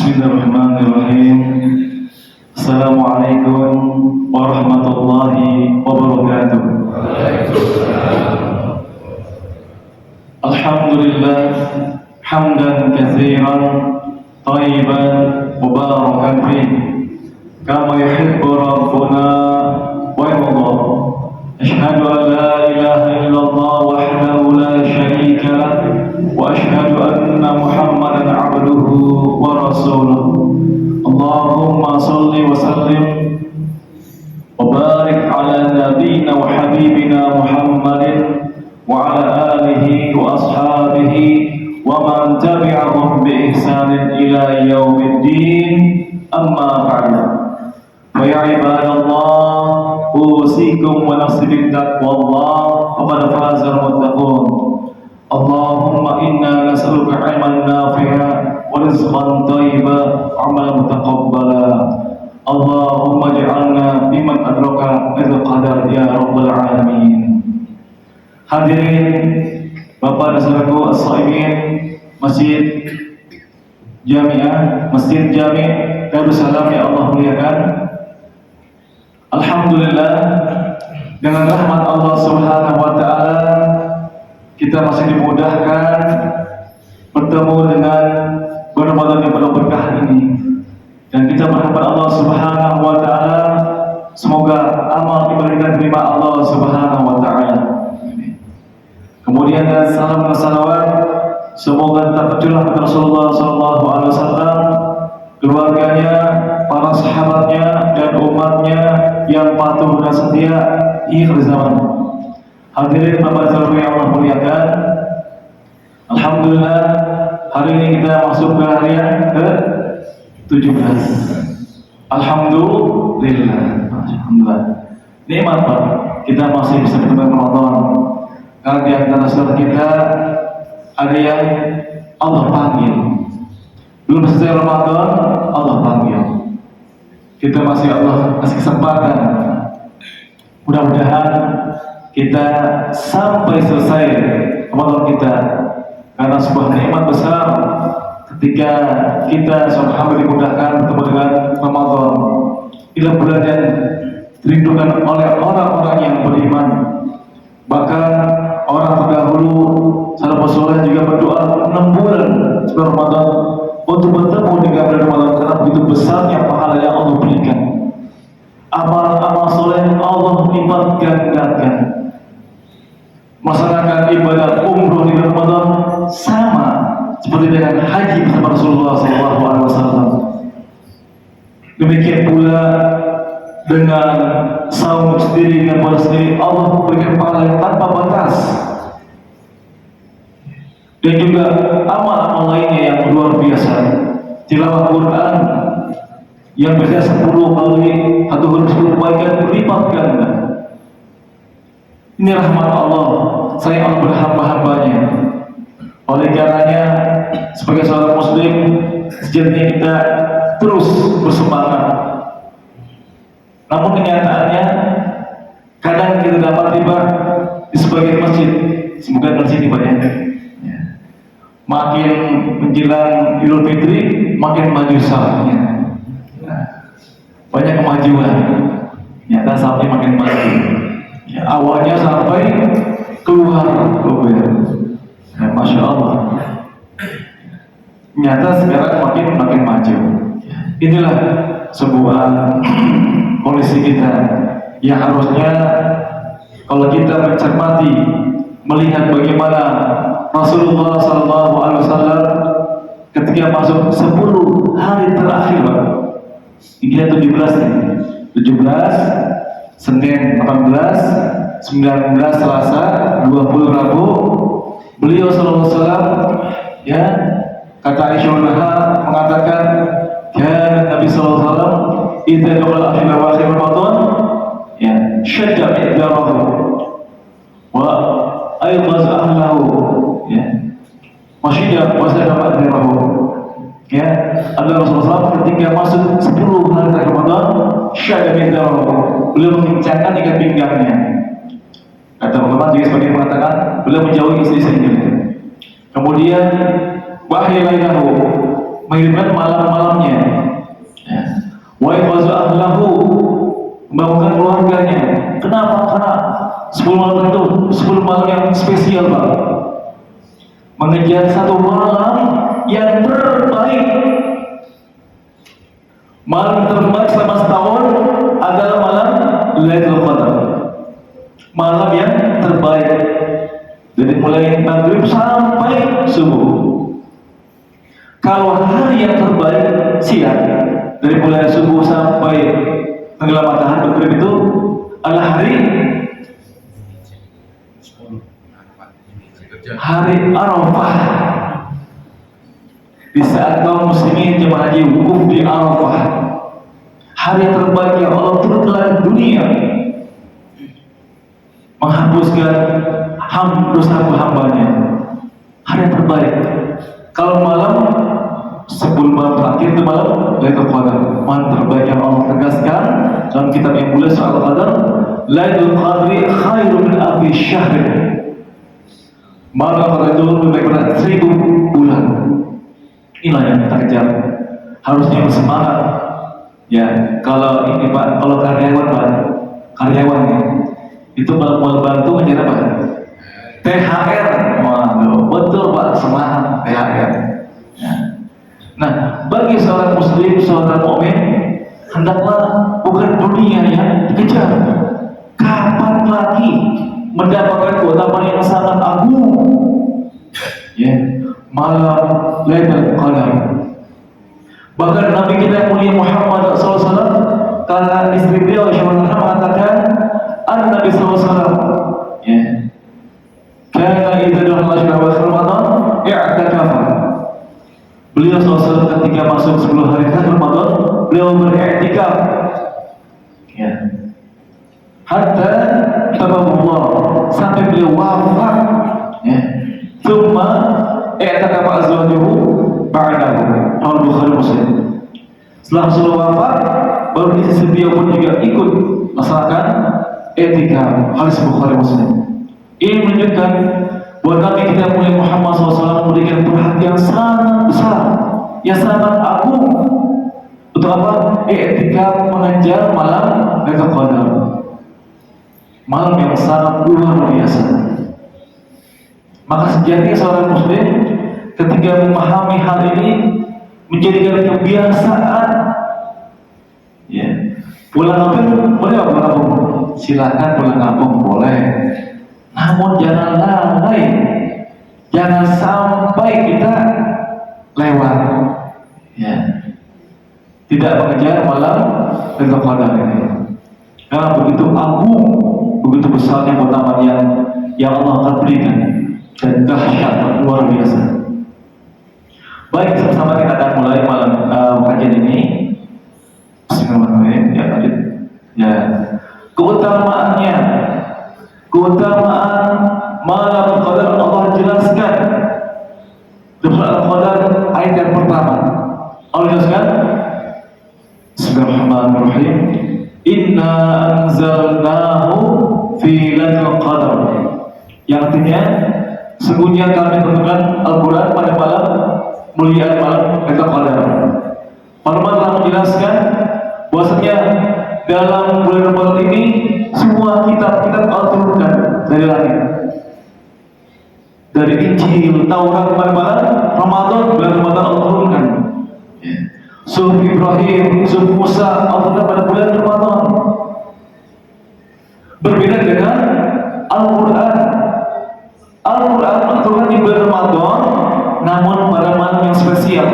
Bismillahirrahmanirrahim. Assalamualaikum warahmatullahi wabarakatuh. Alhamdulillah hamdan katsiran thayyiban mubarakan fih kama yuhibbu rabbuna wa yarda. Asyhadu an la ilaha illallah wahdahu la syarika lah wa asyhadu anna Muhammadan abduhu wa rasuluh. Allahumma salli wa sallim wa barik ala nabiyyina wa habibina Muhammadin wa ala alihi wa ashabihi wa man tabi'ahum bi ihsanin ila yaumiddin. Amma ba'du. Fa ya ibadallah, usikum wa nafsi bittaqwallah, faqad faza al-muttaqun. Allahumma inna nas'aluka 'ilman nafi'an wa rizqan thayyiban wa 'amalan mutaqabbala. Allahumma ij'alna mimman adraka lailatul qadar ya rabbal alamin. Hadirin Bapak dan saudaraku as-shaimin Masjid Jami'ah, Masjid Jami' Darussalam yang Allah muliakan. Alhamdulillah, dengan rahmat Allah Subhanahu wa taala kita masih dimudahkan bertemu dengan bulan Ramadan yang penuh berkah ini. Dan kita berharap Allah Subhanahu wa taala semoga amal ibadah kita diterima Allah Subhanahu wa taala. Kemudian dan salam dan salawat semoga tetap tercurah kepada Rasulullah sallallahu alaihi wasallam, keluarganya, para sahabatnya dan umatnya yang patuh dan setia akhir zaman. Hadirin Bapak Saudara yang Allah muliakan, alhamdulillah hari ini kita masuk ke hari yang ke-17. Alhamdulillah. Nikmat Pak, kita masih bisa bertemu Ramadan. Karena di antara saudara kita ada yang Allah panggil. Belum selesai Ramadan, Allah panggil. Kita masih Allah kasih kesempatan. Mudah-mudahan kita sampai selesai Ramadan kita, karena sebuah nikmat besar ketika kita sama-sama dimudahkan bertemu dengan Ramadan. Inilah bulan yang dirindukan oleh orang-orang yang beriman. Bahkan orang terdahulu salafus saleh juga berdoa 6 bulan sebelum Ramadan untuk bertemu dengan bulan Ramadan, karena begitu besarnya pahala yang Allah berikan. Amal-amal soleh Allah lipat gandakan. Masyarakat ibadah umroh di Ramadan sama seperti dengan haji bersama Rasulullah SAW. Demikian pula dengan saum sendiri, dengan puasa sendiri, Allah memberikan pahala yang tanpa batas. Dan juga amal-amal lainnya yang luar biasa. Tilawah Quran yang biasanya 10 kali atau 10 kebaikan berlipat ganda. Ini rahmat Allah, saya Allah berhamba-hambanya. Oleh karenanya sebagai seorang muslim sejatinya kita terus bersemangat. Namun kenyataannya kadang kita dapat tiba di sebagian masjid, semoga dari sini banyak. Makin menjelang Idul Fitri makin maju salahnya. Banyak kemajuan. Nyata sampai makin maju. Ya, awalnya sampai keluar ya, Masya Allah. Nyata sekarang makin maju. Inilah sebuah kondisi kita yang harusnya kalau kita mencermati, melihat bagaimana Rasulullah SAW ketika masuk 10 hari terakhir, ini 17 nih, 17 Senin, 18, 19 Selasa, 20 Rabu, beliau SAW ya, kata Aisyah mengatakan kan Nabi SAW idza dakhala akhir Ramadan ya syadda idrahu wa ayqaz ahlahu ya masyidah wa sadama idrahu ya. Allah Rasulullah ketika masuk 10 hari Ramadan syadda idrahu, beliau mengencangkan ikat pinggangnya. Kata ulama juga sebagian mengatakan beliau menjauhi istri-istrinya. Kemudian wahai lailahu menghidupkan malam-malamnya. Ya. Wa ikhwazu ahlahu, membangunkan keluarganya. Kenapa? Karena 10 malam itu 10 malam yang spesial, Pak. Mengejar satu malam yang terbaik. Malam terbaik selama setahun adalah malam Lailatul Qadar. Malam yang terbaik. Jadi mulai maghrib sampai subuh. Kalau hari yang terbaik siang, dari mulai subuh sampai tenggelam matahari maghrib itu adalah hari Arafah. Di saat kaum muslimin jemaah haji wukuf di Arafah, hari yang terbaik yang Allah turun ke dunia, menghapuskan dosa hambanya. Hari yang terbaik. Kalau malam 10 malam terakhir itu malam Lailatul Qadar, malam terbaik yang Allah tegaskan dalam kitab yang mulia soal Qadar. Lailatul Qadri khairun min alfi syahr. Malam Qadar itu lebih baik daripada 1000 bulan. Inilah yang kita kejar. Harusnya bersemangat. Ya, kalau ini Pak, kalau karyawan Pak, karyawan ya, itu mau bantu menjadi apa? THR. Waduh, betul Pak, semangat THR. Ya. Nah, bagi seorang muslim, seorang mukmin, hendaklah bukan dunia yang dikejar. Kapan lagi mendapatkan keutamaan yang sangat agung? Ya, malam Lailatul Qadar. Bahkan Nabi kita mulia Muhammad SAW, karena istri beliau Aisyah mengatakan, Nabi SAW, ya, karena idza dakhala syahru Ramadan i'takafa. Beliau SAW ketika masuk 10 hari Ramadan, beliau beriktikaf. Ya. Hatta tabawallah, sampai beliau wafat. Ya. Tsumma i'takafa azwajuhu ba'dahu. Al Bukhari Muslim. Setelah beliau wafat, baru istri beliau pun juga ikut melaksanakan i'tikaf. Hadis Bukhari Muslim. Ini menunjukkan bahwa Nabi kita mulia Muhammad SAW memberikan perhatian sangat besar, yang sangat agung. Untuk apa? I'tikaf, mengejar malam Lailatul Qadar. Malam yang sangat luar biasa. Maka sejatinya seorang muslim ketika memahami hal ini, menjadikan kebiasaan. Ya. Pulang kampung boleh apa pulang kampung? Silakan pulang kampung boleh. Namun jangan lalai, jangan sampai kita lewat, ya, tidak mengejar malam Lailatul Qadar ini. Karena begitu agung, begitu besarnya keutamaan yang Allah akan berikan, dan dahsyat luar biasa. Baik, sama-sama kita akan mulai malam kajian ini. Bismillahirrahmanirrahim. Ya, lanjut. Ya, keutamaannya. Keutamaan malam Qadar Allah jelaskan dalam Al-Qadar ayat yang pertama. Allah jelaskan, Bismillahirrahmanirrahim. Inna anzalnahu fi Lailatul Qadar. Yang artinya, sesungguhnya kami menurunkan Al-Quran pada malam mulia malam Lailatul Qadar. Malam telah menjelaskan bahwasanya dalam bulan Ramadan ini semua kitab-kitab Allah turunkan dari langit. Dari Injil, Taurat, mana-mana Ramadan, bulan Ramadan Allah turunkan. Ya. Suhuf Ibrahim, Suhuf Musa Allah turunkan pada bulan Ramadan. Berbeda dengan Al-Quran. Al-Quran Allah turunkan di bulan Ramadan, namun pada malam yang spesial.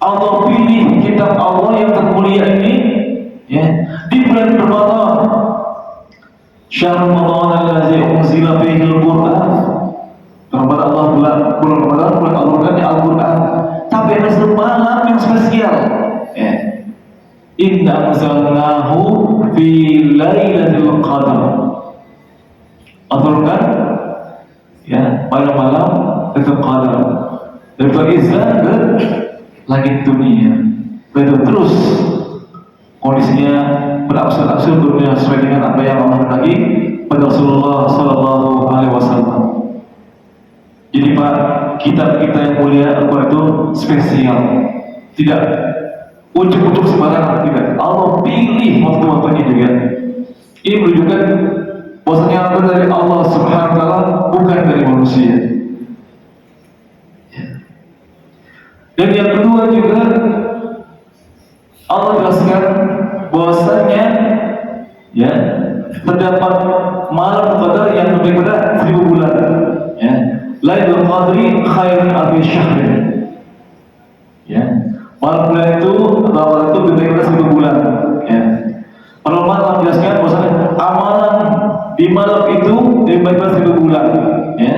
Allah pilih kitab Allah yang termulia ini, ya, di bulan Ramadan. Syahr Ramadan allazi unzila fihi al-Qur'an. Ramadan Allah bulan Ramadan, bulan Al-Qur'an, Al-Qur'an. Tapi ada satu malam yang spesial. Ya. Inna anzalnahu fi Lailatul Qadar. Al-Qur'an, ya, pada malam Lailatul Qadar. Dari Pakistan ke langit dunia. Begitu terus kondisinya berangsur-angsur dunia sesuai dengan apa yang Allah bagi pada Rasulullah Sallallahu Alaihi Wasallam. Jadi Jadi Pak, kitab kita yang mulia Al-Quran itu spesial, tidak ujuk-ujuk sembarangan, tidak. Allah pilih waktu-waktunya juga. Ini menunjukkan bahwasanya apa dari Allah Subhanahu Wa Taala, bukan dari manusia. Dan yang kedua juga Allah jelaskan bahwasanya ya terdapat malam qadar yang lebih pada 1000 bulan. Ya, Lailatul Qadri khairun alfi syahr. Ya, malam bulan itu atau itu lebih pada 1000 bulan. Ya, para ulama menjelaskan bahwasanya amalan di malam itu lebih pada 1000 bulan. Ya,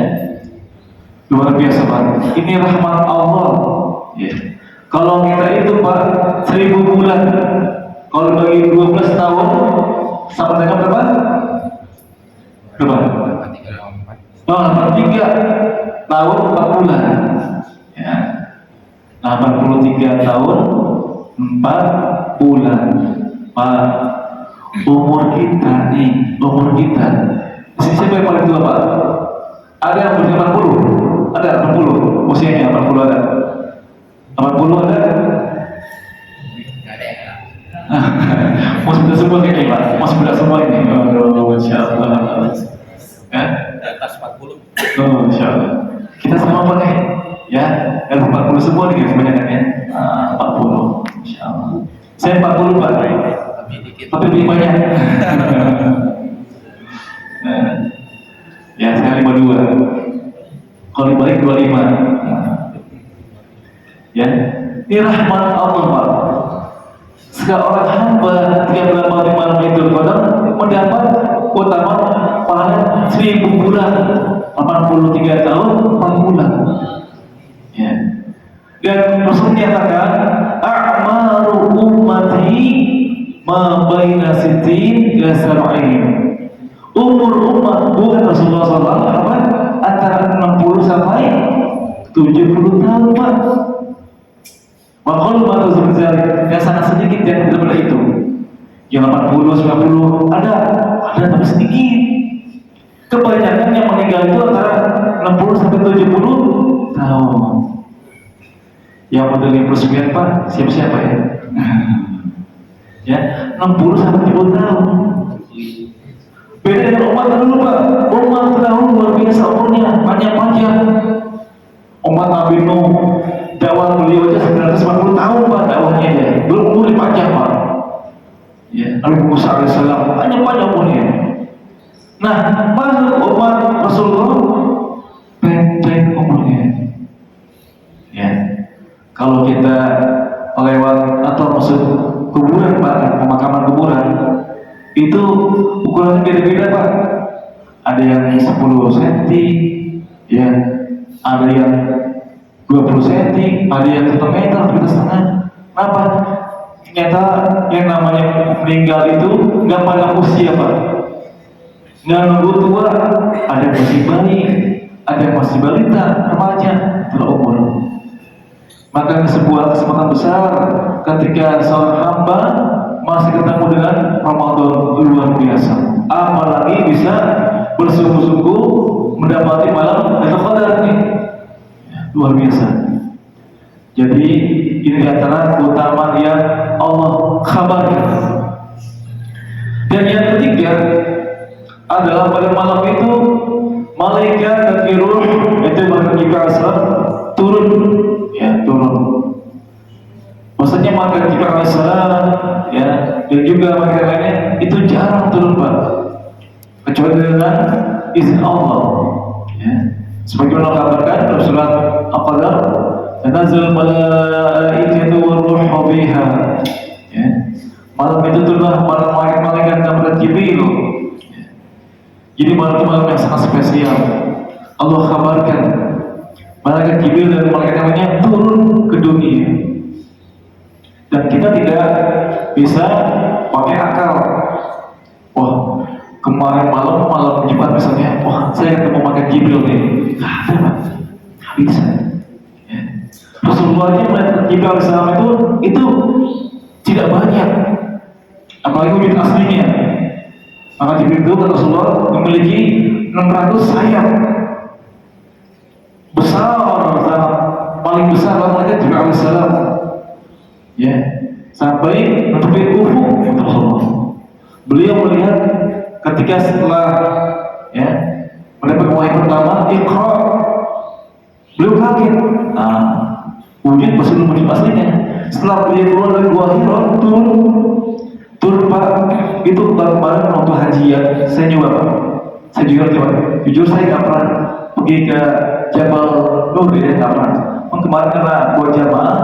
luar biasa Pak. Ini rahmat Allah. Ya. Kalau kita itu Pak 1000 bulan, kalau bagi 12 tahun sama dengan berapa? Berapa? 83 tahun 4 bulan. Ya. 83 tahun 4 bulan. Pak, umur kita nih, umur kita. Siapa yang paling tua Pak? Ada yang berusia 80? Ada 80? Usianya 80 ada? 80 ada? Mas muda semua kayaknya Pak, mas muda semua ini. Oh, Masya Allah. Ya? Atas 40. Oh, Masya Allah. Kita sama Pak ya, dan 40 semua nih kebanyakan ya. 40, Masya Allah. Saya 40 Pak, tapi lebih banyak. Ya, saya 52. Kalau dibalik 25. Ya, ini rahmat Allah Pak. Seorang hamba yang melewati malam Idul Qadar mendapat utama pahala 1000 bulan, 83 tahun 4 bulan. Ya. Dan Rasul menyatakan, a'maru ummati ma baina sittin ila sab'in. Umur umatku Rasulullah SAW antara 60 sampai 70 tahun Pak. Wakil baru sebenarnya yang sangat sedikit yang daripada itu. Yang 80, 90 ada tapi sedikit. Kebanyakan yang meninggal itu antara 60 sampai 70 tahun. Yang modelnya +9 Pak, siapa ya? Ya, 60 sampai 70 tahun. Beda dengan umat dulu Pak. Umat dahulu luar biasa umurnya, panjang-panjang. Umat Nabi Nuh, dakwah beliau aja 950 tahun Pak dakwahnya ya. Belum umur panjang Pak. Ya, Nabi Musa alaihissalam panjang umurnya. Nah, masuk umat Rasulullah pendek umurnya. Ya, kalau kita lewat atau masuk kuburan Pak, pemakaman kuburan, itu ukurannya beda-beda Pak. Ada yang 10 cm, ya, ada yang 20 cm, ada yang 1 meter, 1,5 meter. Kenapa? Ternyata yang namanya meninggal itu nggak pada usia Pak, nggak nunggu tua. Ada yang masih bayi, ada yang masih balita, remaja, itulah umur. Maka sebuah kesempatan besar ketika seorang hamba masih ketemu dengan Ramadan luar biasa. Apalagi bisa bersungguh-sungguh mendapati malam Lailatul Qadar ini. Luar biasa. Jadi ini diantara keutamaan yang Allah kabarkan. Dan yang ketiga adalah pada malam itu malaikat dan ruh, itu malaikat Jibril turun, ya turun. Maksudnya malaikat Jibril ya, dan juga malaikat lainnya itu jarang turun Pak, kecuali dengan izin Allah. Ya. Sebagaimana kabarkan dalam surat Al-Qadar, tanazzalul malaikatu war-ruhu fiha. Ya. Malam itu turunlah para malaikat dan para Jibril. Ya. Jadi malam itu malam yang sangat spesial. Allah kabarkan malaikat Jibril dan malaikat lainnya turun ke dunia. Dan kita tidak bisa pakai akal. Wah, kemarin malam Jumat misalnya, wah saya ketemu malaikat Jibril nih. Nggak ada Pak, nggak bisa. Ya. Rasulullahnya malaikat Jibril alaihissalam itu tidak banyak, apalagi wujud aslinya. Maka Jibril itu kata Rasulullah memiliki 600 sayap paling besar malaikat Jibril alaihissalam, ya, sampai menutupi ufuk Rasulullah. Beliau melihat ketika setelah ya mendapat wahyu pertama Iqra, beliau kaget. Nah, wujud masih belum wujud aslinya. Setelah beliau keluar dari gua Hira, turun Pak, itu kemarin waktu haji ya, saya nyoba Pak. Saya jujur saya nggak pernah pergi ke Jabal Nur ya, nggak pernah. Kemarin karena buat jamaah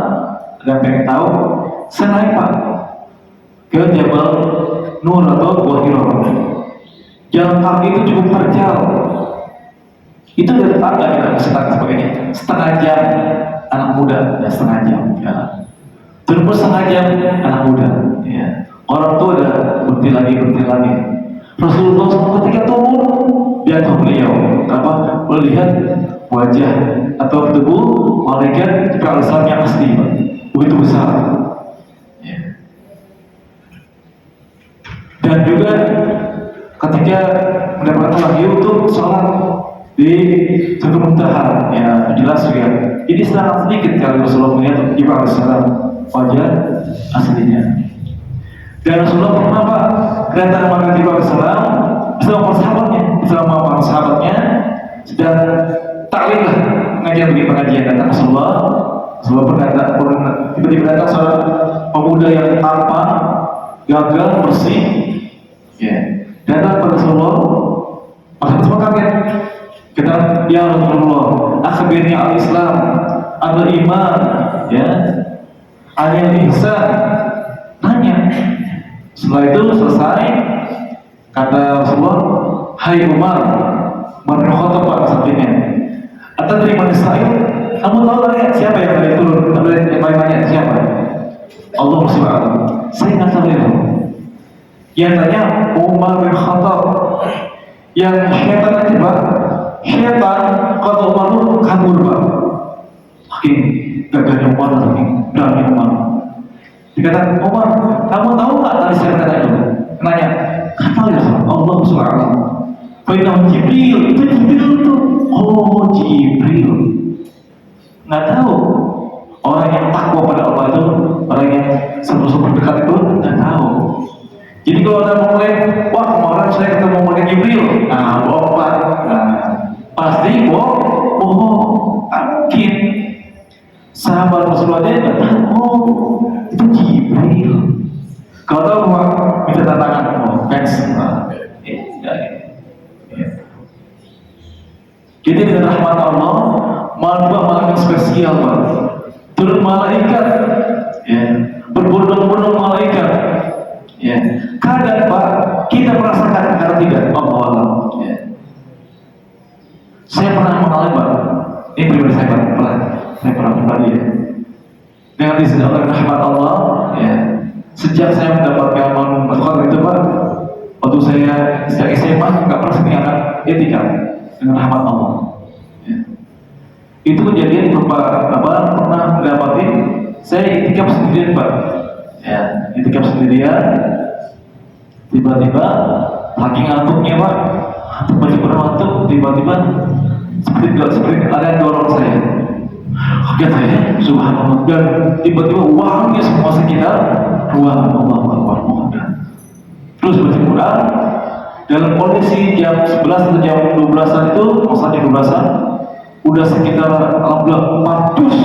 dan pengen tahu, saya naik Pak ke Jabal Nur atau Gua Hira. Jalan kaki itu cukup terjal. Itu dari tangga kita sebagainya. Setengah jam anak muda, ya setengah jam. Ya. Turun setengah jam anak muda. Ya. Orang tua udah berhenti lagi. Rasulullah SAW ketika turun di atas beliau, melihat wajah atau tubuh malaikat Jibril yang asli, begitu besar. Ya. Dan juga ketika mendapatkan wahyu untuk sholat di Sidratul Muntaha, ya jelas juga. Ini sangat sedikit kali Rasulullah melihat Jibril alaihissalam wajah aslinya. Dan Rasulullah pernah Pak kedatangan malaikat Jibril alaihissalam bersama para sahabatnya sedang taklim lah pengajian datang Rasulullah berkata tiba-tiba datang seorang pemuda yang tampan, gagah, bersih, ya. Datang pada Rasulullah, maksudnya semua kaget. Kita, ya Rasulullah, akhbirni al-Islam, al-iman, ya, al-ihsan. Nanya. Setelah itu selesai, kata Rasulullah, hai Umar bin Khattab Pak sampingnya. Atau terima Israel, kamu tahu lah siapa yang tadi turun? Yang paling banyak siapa? Allah SWT. Saya nggak tahu ya. Yang tanya Umar bin Khattab. Yang syaitan aja Pak, syaitan kata Umar itu kabur Pak. Saking gagahnya Umar, saking berani Umar. Dikatakan Umar, kamu tahu nggak tadi syaitan itu? Nanya, kata ya Allah SWT. Baiklah Jibril, itu Jibril itu. Oh Jibril. Nggak tahu. Orang yang takwa pada Allah itu, orang yang super dekat itu nggak tahu. Jadi kalau ada mengklaim, wah kemarin saya ketemu malaikat Jibril, nah bohong Pak, nah, pasti bohong, tak mungkin. Sahabat Rasulullah dia nggak tahu, oh itu Jibril. Kalau tahu Pak, minta tantangan, oh fans, Jadi dengan rahmat Allah, malaikat spesial Pak, turun malaikat, ya, berbondong-bondong malaikat, ya. Kadang Pak kita merasakan, kadang tidak. Allah, ya. Saya pernah mengalami Pak, ini pribadi saya Pak, saya pernah pribadi ya. Dengan izin Allah dan rahmat Allah, ya. Sejak saya mendapatkan masukkan itu Pak, waktu saya sejak SMA nggak pernah ketinggalan etika dengan rahmat Allah. Ya. Itu kejadian berupa pernah mendapatin saya itikaf sendirian Pak, ya itikaf sendirian. Tiba-tiba lagi ngantuknya Pak, baca bermantuk, tiba-tiba seperti ada yang dorong saya. Kaget saya, subhanallah, dan tiba-tiba uangnya semua sekitar ruangan Allah. Terus baca Quran dalam kondisi jam 11 atau jam 12-an itu, maksudnya jam 12-an, udah sekitar alhamdulillah 4 dus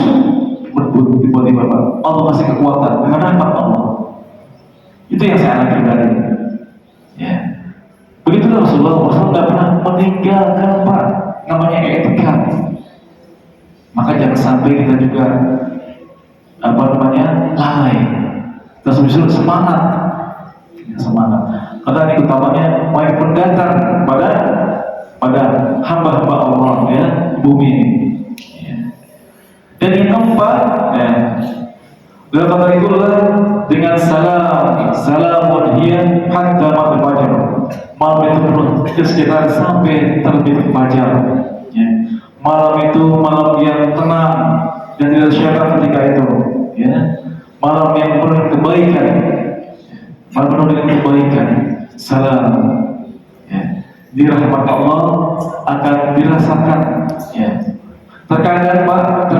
berbut tiba-tiba Pak. Allah kasih kekuatan dengan rahmat Allah. Itu yang saya alami pribadi. Ya, begitu Rasulullah tidak pernah meninggalkan Pak, namanya etika. Maka jangan sampai kita juga lalai. Terus misalnya semangat, ya, semangat. Karena ini utamanya mau pendatar pada hamba-hamba Allah ya bumi ini. Ya. Dan yang keempat, ya, dalam kata itulah dengan salamun hiya hatta maghribil fajar. Malam itu penuh sekitar sampai terbit fajar. Ya. Malam itu malam yang tenang dan tidak syaitan ketika itu. Ya. Malam yang penuh kebaikan. Malam penuh dengan kebaikan. Salam. Ya. Di rahmat Allah akan dirasakan. Ya. Terkadang Pak,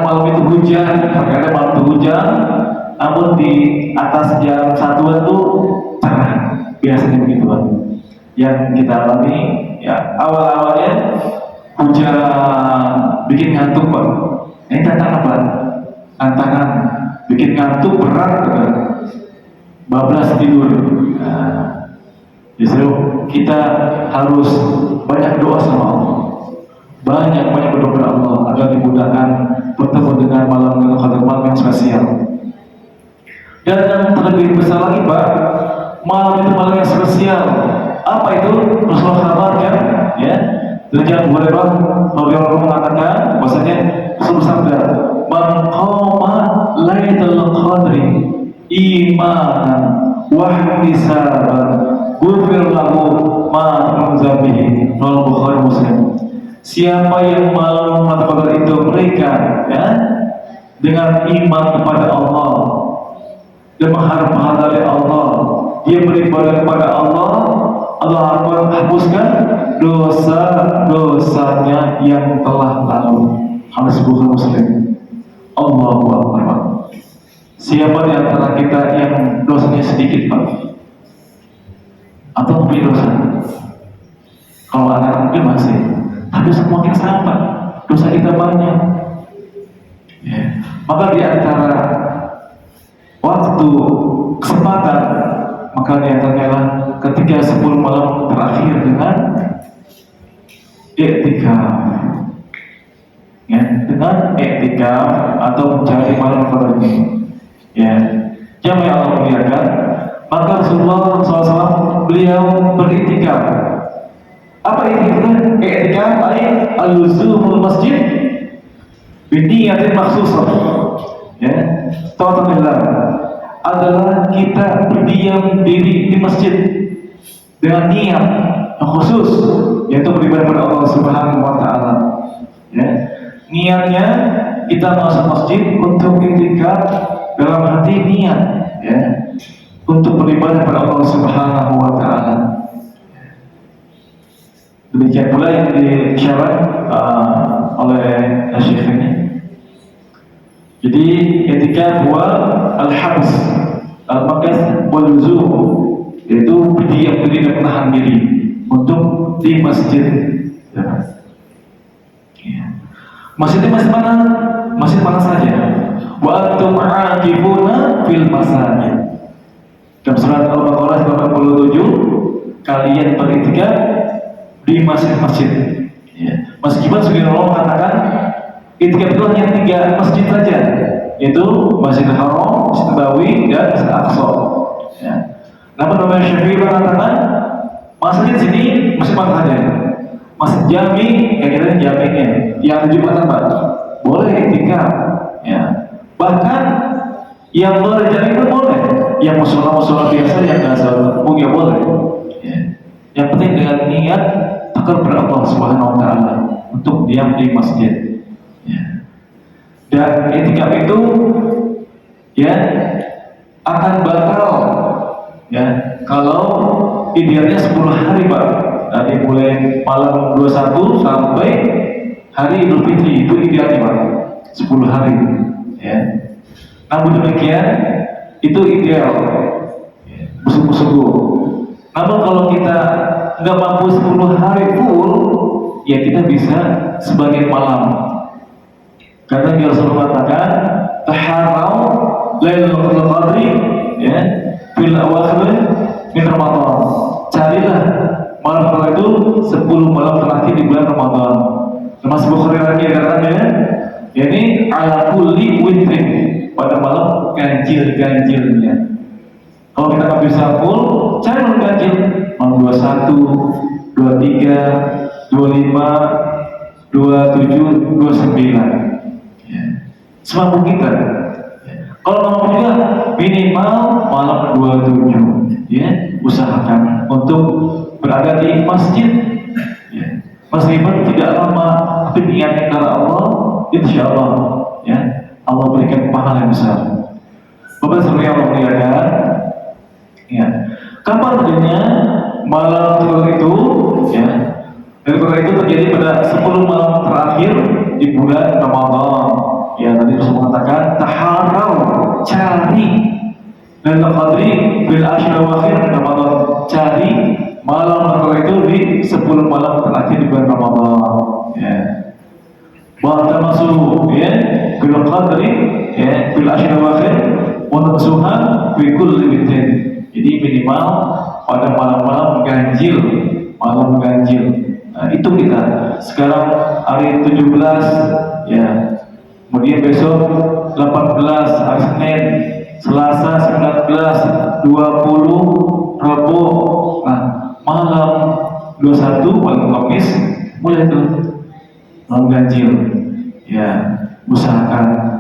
malam malam itu hujan, terkadang malam itu hujan, namun di atas jam 1 itu cerah, biasanya begituan. Yang kita alami, ya awal-awalnya hujan bikin ngantuk Pak. Ini tantangan Pak, tantangan bikin ngantuk berat kan, bablas tidur. Nah, justru kita harus banyak doa sama Allah, banyak berdoa kepada Allah agar dimudahkan bertemu dengan malam Lailatul Qadar, malam yang spesial. Dan yang terlebih besar lagi Pak, malam itu malam yang spesial. Apa itu? Rasulullah kabarkan, ya. Dari Abu Hurairah radhiyallahu mengatakan bahwasanya Rasul bersabda, "Man qama Lailatul Qadri imanan wa ihtisaban, ghufir lahu ma taqaddama bihi." Riwayat Bukhari Muslim. Siapa yang malam Lailatul Qadar itu berikan, ya, dengan iman kepada Allah, dia mengharap pahala dari Allah, dia beribadah kepada Allah, Allah akan hapuskan dosa-dosanya yang telah lalu. Hadis Bukhari Muslim. Allahu Akbar. Siapa di antara kita yang dosanya sedikit Pak? Atau punya dosa? Kalau anak mungkin masih, tapi semua kita sama, dosa kita banyak. Ya. Maka di antara waktu kesempatan, maka di antaranya ketika 10 malam terakhir dengan i'tikaf, ya, dengan i'tikaf atau mencari malam Qadar ini, ya, jamaah Allah muliakan. Maka Rasulullah SAW beliau beriktikaf. Apa i'tikaf? I'tikaf ay al-luzumul masjid biniyatin maksusah, ya, ta'atulillah, adalah kita berdiam diri di masjid dengan niat yang khusus, yaitu beribadah kepada Allah Subhanahu wa Ta'ala. Ya. Niatnya kita masuk masjid untuk i'tikaf dalam hati, niat, ya, untuk beribadah kepada Allah Subhanahu wa Ta'ala. Demikian pula yang disyarat oleh Syekh ini. Jadi i'tikaf wa al-habs, al-makas wal luzum, yaitu berdiam diri dan menahan diri untuk di masjid. Ya. Masjidnya masjid mana? Masjid mana saja. Wa antum aakifuna fil masajid. Dalam surat Al-Baqarah 87, kalian beriktikaf di masjid-masjid. Ya. Meskipun sebagian ulama mengatakan i'tikaf itu hanya 3 masjid saja, yaitu Masjidil Haram, Masjid Nabawi, dan Masjid Aqsa. Ya. Namun Imam Syafi'i mengatakan masjid sini masjid mana saja. Masjid Jami, kira-kira jaminya yang 7 Pak, boleh i'tikaf. Ya. Bahkan yang boleh jami pun boleh, yang musola biasa yang nggak sholat mungkin boleh. Ya. Yang penting dengan niat takut kepada Allah Subhanahu Wa Taala untuk diam di masjid. Ya. Dan i'tikaf itu, ya, akan batal, ya, kalau idealnya 10 hari Pak, dari mulai malam 21 sampai hari Idul Fitri, itu idealnya Pak, 10 hari, ya. Namun demikian itu ideal, ya, sungguh-sungguh. Namun kalau kita nggak mampu 10 hari full, ya kita bisa sebagian malam. Karena Rasulullah mengatakan taharau Lailatul Qadri, ya, fil awakhir min Ramadan. Carilah malam Qadar itu 10 malam terakhir di bulan Ramadan. Termasuk Bukhari lagi katanya, ya, ini ala kulli witrin, pada malam ganjil-ganjilnya. Kalau kita nggak bisa full, cari malam ganjil, malam 21, 23, 25, 27, 29. Semampu kita. Kalau mampu juga minimal malam 27, ya, usahakan untuk berada di masjid, ya. Meskipun tidak lama, tapi niatnya karena Allah, insya Allah, ya, Allah berikan pahala yang besar. Bapak Surya Allah muliakan, ya. Kapan terjadinya malam Qadar itu? Ya, Qadar itu terjadi pada 10 malam terakhir di bulan Ramadan. Ya, tadi Rasul mengatakan taharau, cari Lailatul Qadri bil ashr awakhir Ramadan, cari malam Lailatul itu di 10 malam terakhir di bulan Ramadan. Ya. Wa tamasuhu ya bil qadri ya bil ashr awakhir wa tamasuha fi kulli witin. Jadi minimal pada malam-malam ganjil, malam ganjil. Nah, itu kita sekarang hari 17 ya. Kemudian besok 18 hari Senin, Selasa 19, 20 Rabu. Nah, malam 21 malam Kamis mulai tuh malam ganjil. Ya, usahakan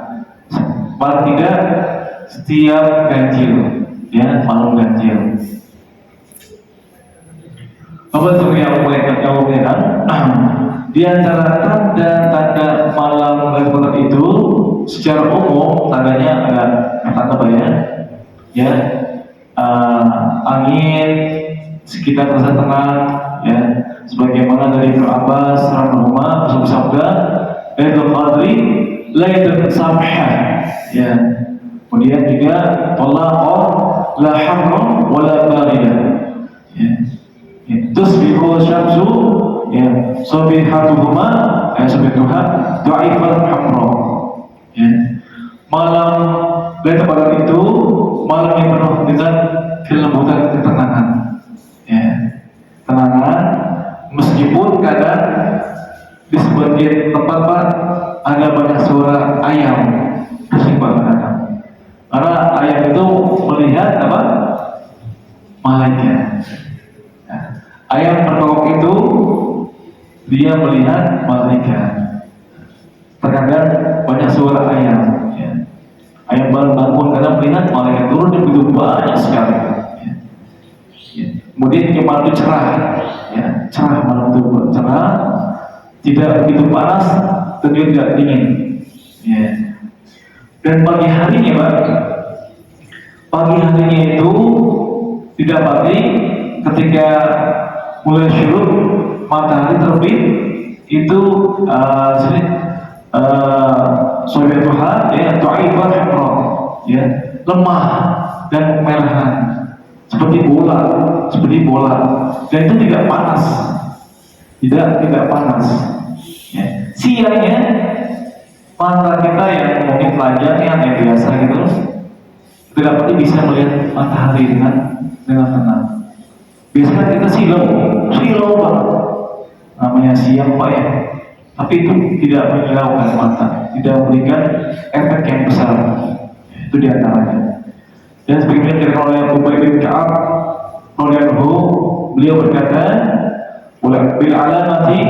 paling tidak setiap ganjil ya malam ganjil. Apa itu yang mulai di antara tanda-tanda malam Lailatul Qadar itu secara umum tandanya ada tanda banyak ya, angin sekitar terasa tenang ya, sebagaimana dari Ibnu Abbas radhiyallahu bersabda Lailatul Qadri Lailatul Sabhah ya. Kemudian juga talaqah la hamra wala baridah ya. Tusbihu syamsu ya sabihatuhuma sabihatuha du'ifal hamra ya. Malam Lailatul Qadar itu malam yang penuh dengan kelembutan, ketenangan ya, tenangan, meskipun kadang di sebagian tempat Pak ada banyak suara ayam pusing Pak kadang, karena ayam itu melihat apa? Malaikat. Ayam berkokok itu dia melihat malaikat. Terkadang banyak suara ayam ya. Ayam baru bangun karena melihat malaikat turun dan begitu banyak sekali ya. Ya. Kemudian malam itu cerah ya, cerah malam itu cerah, tidak begitu panas dan juga tidak dingin ya. Dan pagi harinya Pak, pagi harinya itu didapati ketika mulai syuruk matahari terbit itu Tuhan ya tu'ibah hamra ya, lemah dan kemerahan seperti bola dan itu tidak panas, tidak panas ya. Siangnya mata kita yang mungkin pelajar yang biasa gitu tidak bisa melihat matahari dengan tenang. Biasanya kita silau banget, namanya siang Pak ya. Tapi itu tidak menyilaukan mata, tidak memberikan efek yang besar. Itu diantaranya. Dan sebagaimana dikatakan oleh Ubay bin Ka'ab radhiyallahu, beliau berkata, bil alamati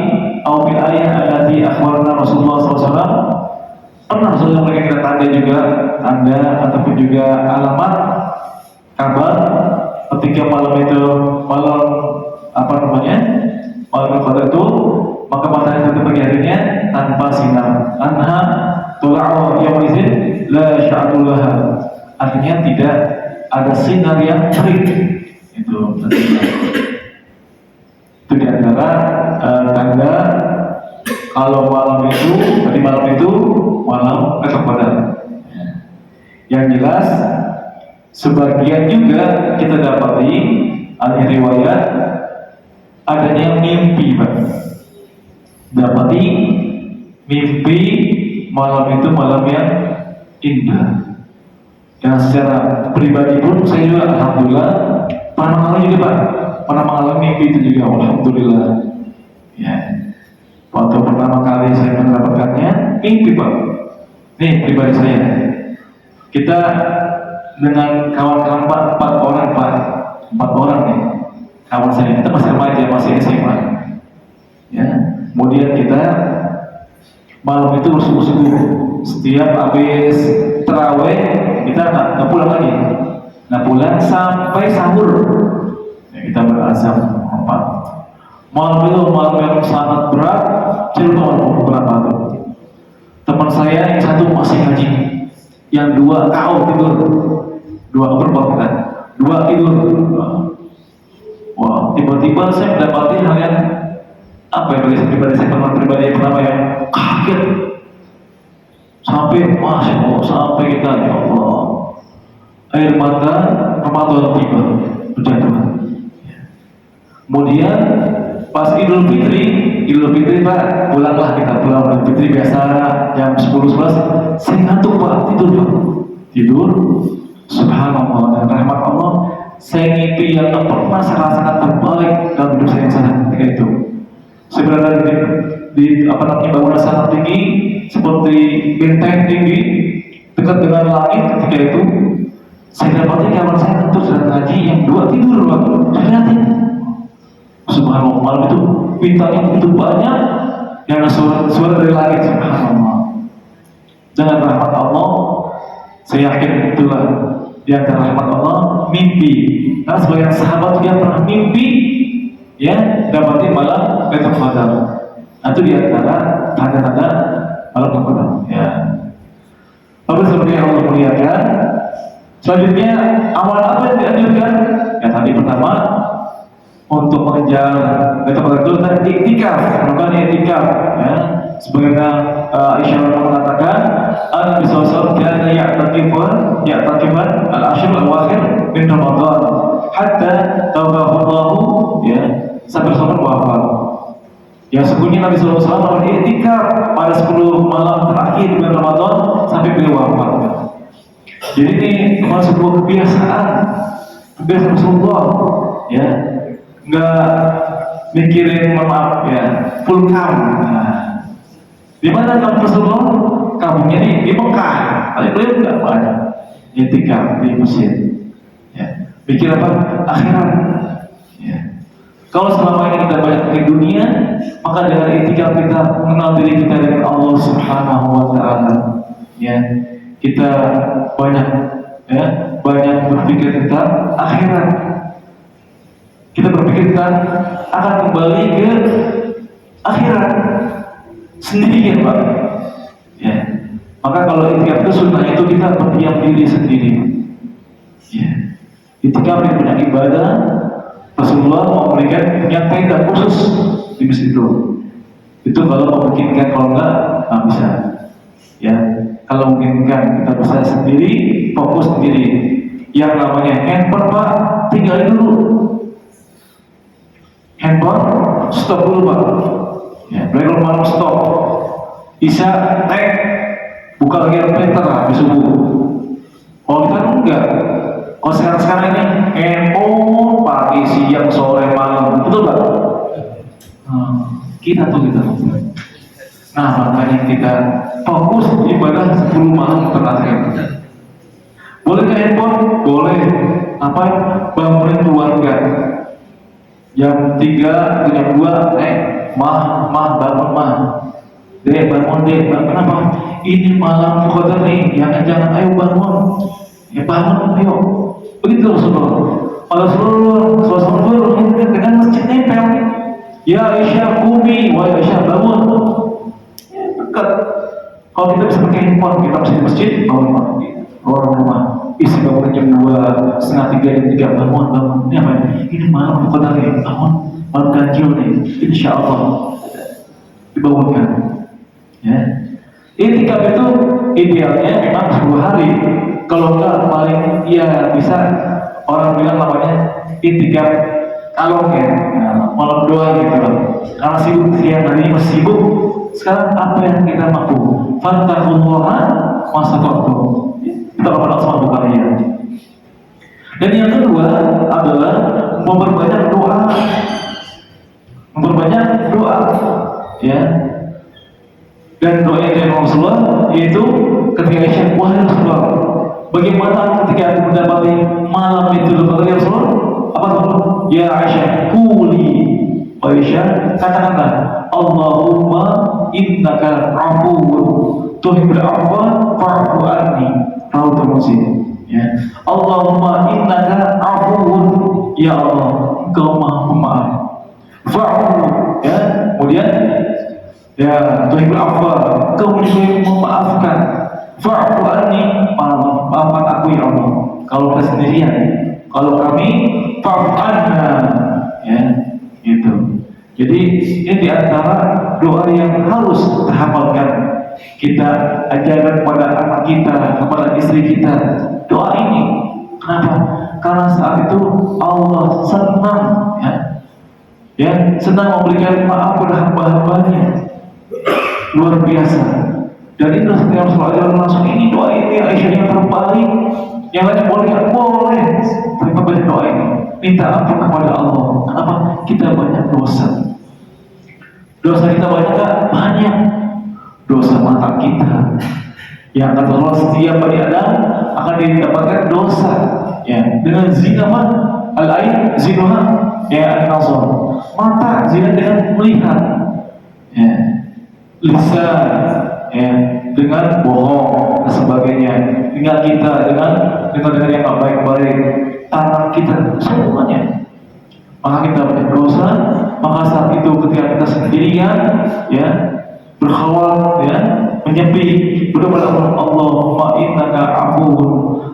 atau bil ayat allati akhbarana Rasulullah SAW. Pernah Rasulullah memberikan kita tanda juga, tanda ataupun juga alamat kabar ketika malam itu malam malam Qadar itu, maka matahari itu pagi harinya tanpa sinar. Anha tula'u yawmizin la sya'atulaha, artinya tidak ada sinar yang terik. Itu diantara tanda kalau malam itu malam Lailatul Qadar. Yang jelas sebagian juga kita dapati ada riwayat adanya mimpi Pak. Dapati mimpi malam itu malam yang indah. Dan secara pribadi pun saya juga alhamdulillah pernah mengalami juga Pak, pernah mengalami mimpi itu juga alhamdulillah. Ya. Waktu pertama kali saya mendapatkannya mimpi Pak. Nih pribadi saya. Kita dengan kawan-kawan Pak, 4 orang Pak, 4 orang nih kawan saya, kita masih remaja, masih SMA ya. Kemudian kita malam itu subuh setiap habis terawih kita nggak pulang lagi, nggak pulang sampai sahur ya, kita berazam 4. Malam itu malam yang sangat berat. Cerita beberapa tuh teman saya yang satu masih ngaji, yang 2 kau tidur, 2 berbuat kan, 2 tidur. Wah, tiba-tiba saya mendapati hal yang apa ya, bagi saya pribadi, saya pernah pribadi yang pertama yang kaget. sampai Masya Allah, sampai kita ya Allah air mata Ramadan tiba berjatuhan. Kemudian pas Idul Fitri Pak, pulanglah kita pulang Idul Fitri biasa jam 10-11, saya ngantuk Pak, tidur. Subhanallah, dan rahmat Allah, saya ngimpi yang tak pernah saya rasakan terbaik dalam hidup saya saat ketika itu. Saya berada di apa namanya bangunan sangat tinggi, seperti benteng tinggi, dekat dengan langit ketika itu. Saya dapati kamar saya tentu sedang ngaji, yang dua tidur waktu. Saya lihatin, subhanallah, malam itu bintangnya begitu banyak, yang ada suara dari langit. Subhanallah, dengan rahmat Allah, saya yakin itulah di antara rahmat Allah, mimpi. Karena sebagian sahabat dia pernah mimpi, ya, dapatin malam Lailatul Qadar. Itu di antara tanda-tanda malam Lailatul Qadar. Ya. Lalu seperti yang Allah muliakan, selanjutnya amal apa yang dianjurkan? Ya tadi pertama, untuk mengejar Lailatul Qadar itu tadi iktikaf, melakukan iktikaf. Ya. Sebagaimana Aisyah mengatakan, Nabi SAW kana ya'takifan al-ashr al-awakhir min Ramadan hatta tawaffahu, ya, sampai Rasulullah wafat. Ya, sesungguhnya Nabi SAW melakukan iktikaf pada 10 malam terakhir bulan Ramadan sampai beliau wafat. Jadi ini memang sebuah kebiasaan Rasulullah, ya, nggak mikirin maaf, ya, full count. Di mana kamu Rasulullah? Kamunya di Mekah. Tapi beliau enggak banyak iktikaf di Mesir. Ya. Pikir apa? Akhirat. Ya. Kalau selama ini kita banyak di dunia, maka dengan iktikaf kita mengenal diri kita dengan Allah Subhanahu wa taala. Ya. Kita banyak, ya, banyak berpikir tentang akhirat. Kita berpikir tentang akan kembali ke akhirat sendirian, Pak. Ya. Maka kalau iktikaf itu sunnah itu kita berdiam diri sendiri. Ya. Iktikaf yang punya ibadah, Rasulullah memberikan punya tenda khusus di masjid itu. Itu kalau memungkinkan, kalau enggak bisa. Ya. Kalau memungkinkan kita bisa sendiri, fokus sendiri. Yang namanya handphone, Pak, tinggalin dulu. Handphone stop dulu, Pak. Ya, belajar malam stop. Isya tag, buka lagi printer habis subuh. Kalau kita enggak, kalau sekarang ini handphone pagi, siang, sore, malam, betul Pak? Kita. Nah, makanya kita fokus ibadah 10 malam terakhir. Boleh ke handphone? Boleh. Apa? Bangunin keluarga. Jam 3, jam 2, mah, bangun mah. Dek, bangun dek. Kenapa? Ini malam Qadar nih. Jangan ayo bangun. Ya bangun, ayo. Begitu Rasulullah. Kalau Rasulullah dengan masjid nempel. Ya Aisyah kumi, wahai Aisyah bangun. Dekat. Kalau kita bisa pakai handphone, kita mesti di masjid, bangun orang rumah. Isi bangun jam 2, setengah 3, jam 3 bangun. Ini apa? Ini malam Qadar nih. Bangun. Malam ganjil nih, insya Allah dibangunkan. Ya, iktikaf itu idealnya memang 10 hari. Kalau enggak paling ya bisa orang bilang namanya iktikaf kalong, ya, malam doa gitu loh. Karena sibuk siang hari masih sibuk. Sekarang apa yang kita mampu? Fattaqullaha masata'tum. Kita akan sama bukannya. Dan yang kedua adalah memperbanyak doa. Memperbanyak doa, ya. Dan doa yang dari Rasulullah yaitu ketika Aisyah, wahai Rasulullah, bagaimana ketika aku mendapati malam itu ya Rasulullah? Apa itu? Ya Aisyah, kuli, Aisyah, katakanlah, Allahumma innaka afuwwun tuhibbul afwa fa'fu anni. Rawahu Muslim. Ya. Allahumma innaka afuwwun, ya Allah, Engkau Maha Pemaaf. Fa'fu, ya, kemudian ya tuhibbul afwa, Engkau memaafkan. Fa'fu anni, maafkan aku ya Allah. Kalau kita sendirian, kalau kami fa'fu anna, ya, gitu. Jadi ini diantara doa yang harus terhafalkan. kita ajarkan kepada anak kita, kepada istri kita doa ini. Kenapa? Karena saat itu Allah senang, senang memberikan maaf kepada hamba-hambanya, luar biasa. Dan itu setiap Rasulullah langsung ini doa ini Aisyah yang terbaik. Yang lain boleh, tapi baca doa ini, minta ampun kepada Allah. Kenapa? Kita banyak dosa. Dosa kita banyak. Dosa mata kita yang kata Allah setiap Bani Adam akan didapatkan dosa, dengan zina al-ain zina an-nazar, mata zina dengan melihat, lisan dengan bohong dan sebagainya, tinggal kita dengan yang tak baik-baik, tangan kita semuanya. Maka kita banyak dosa. Maka saat itu ketika kita sendirian, berkhawal, menyepi, berdoa kepada Allahumma innaka afuwun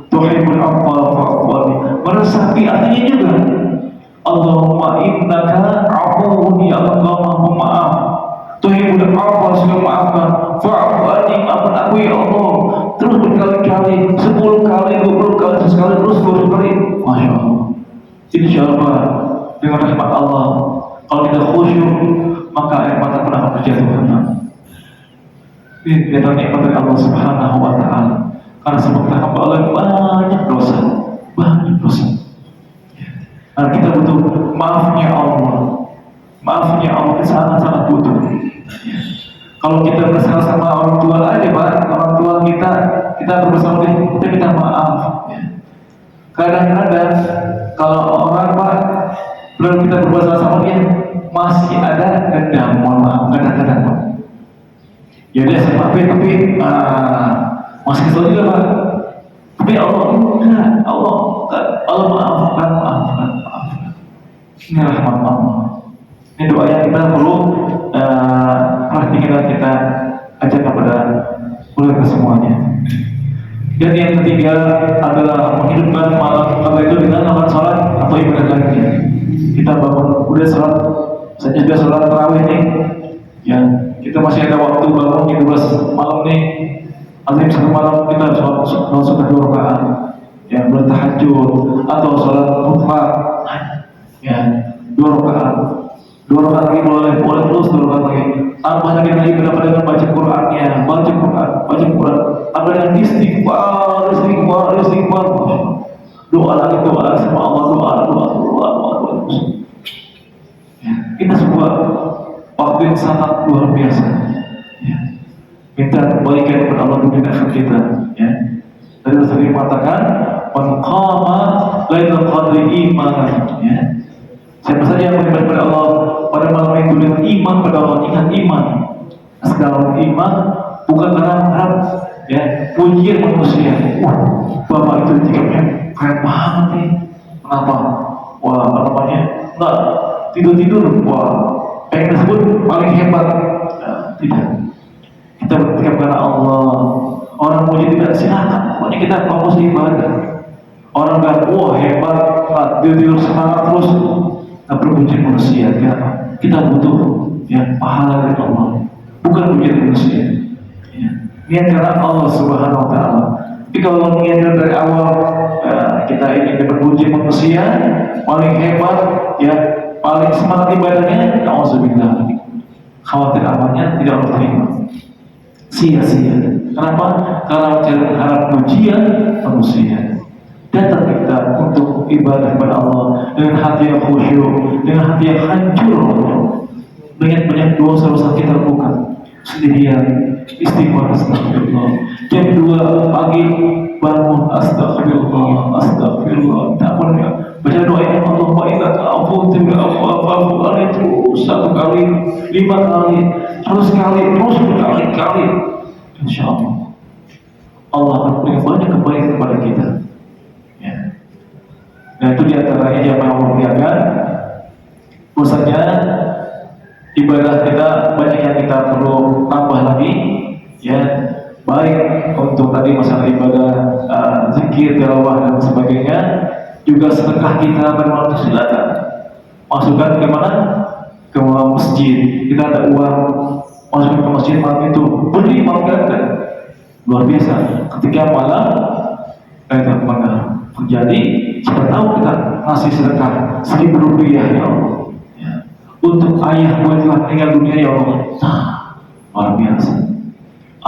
tuhibbul afwa fa'fu anni. Meresapi artinya juga Allahumma innaka afuwun, ya Allah Maha Pemaaf, tuhibbul afwa, suka maafkan, fa'fu anni, maafkan aku ya Allah. Terus berkali-kali, 10 kali, 20 kali, 100 kali, terus 20 kali. Masya Allah. Insyaallah dengan rahmat Allah, kalau kita khusyuk, maka air mata pun akan berjatuhan. Ini adalah nikmat dari Allah Subhanahu wa Ta'ala. Karena semoga hamba Allah banyak dosa. Karena kita butuh maafnya Allah. Maafnya Allah kita sangat-sangat butuh. Kalau kita bersalah sama orang tua aja, Pak, orang tua kita bersama dia, kita minta maaf. Kadang-kadang kalau orang, Pak, belum kita berbuat salah sama dia, masih ada dendam, mohon maaf, kadang-kadang, Pak. Ya dia sama tapi masih kesel juga, Pak. Tapi Allah maafkan. Ini rahmat Allah. Ini doa yang kita perlu perhatikan, kita ajak kepada keluarga semuanya. Dan yang ketiga adalah menghidupkan malam itu dengan amal sholat atau ibadah lainnya. Kita bangun udah sholat, saja sholat tarawih nih, kita masih ada waktu bangun di 12 malam nih, azim satu malam kita sholat 2 rakaat, bertahajud atau sholat mutlak, 2 rakaat lagi boleh terus 2 rakaat lagi. Tambah lagi berapa dengan baca Qurannya, baca Quran, tambah dengan istighfar. Doa sama Allah, doa. Kita sebuah waktu yang sangat luar biasa. Minta kebaikan kepada Allah dunia akhirat kita. Tadi Rasulullah mengatakan, "Man qama lailatul qadri imanan." Siapa saja yang beribadah kepada Allah pada malam itu dengan iman pada Allah, ingat iman. Segala iman bukan karena harap pujian manusia. Bapak itu tiketnya keren banget nih. Kenapa? Enggak tidur. Pengen disebut paling hebat. Tidak. Kita bertikap karena Allah. Orang puji tidak, silakan. Pokoknya kita fokus di ibadah. Orang bilang, hebat, tidur semangat terus. Nggak perlu pujian manusia. Kita butuh pahala dari Allah, bukan pujian manusia. Niat karena Allah Subhanahu Wa Taala. Tapi kalau niatnya dari awal kita ingin berpuji manusia, paling hebat, paling semangat ibadahnya, auzubillah, khawatir amalnya tidak Allah terima, sia-sia. Kenapa? Karena mencari harap pujian manusia. Datang kita untuk ibadah kepada Allah dengan hati yang khusyuk, dengan hati yang hancur, banyak dosa kita lakukan sendirian. Istighfar, astagfirullah. Jam 2 pagi bangun, astagfirullah. Tak pernah baca doa ini, Allahumma innaka afuwwun fa'fu anni, terus 1 kali, 5 kali, terus berkali-kali. Insyaallah Allah akan berikan banyak kebaikan kepada kita. Nah itu diantaranya yang Allah muliakan. Bahwasanya ibadah kita banyak yang kita perlu tambah lagi, baik untuk tadi masalah ibadah zikir, tilawah dan sebagainya. Juga sedekah kita bermanfaat, silakan masukkan ke mana? Ke masjid. Kita ada uang, masuk ke masjid malam itu berdiri malam ganda luar biasa. Ketika malam mana terjadi, siapa tahu kita ngasih sedekah 1.000 rupiah ya Allah, ya. Untuk ayah gue telah meninggal dunia ya Allah, nah luar biasa,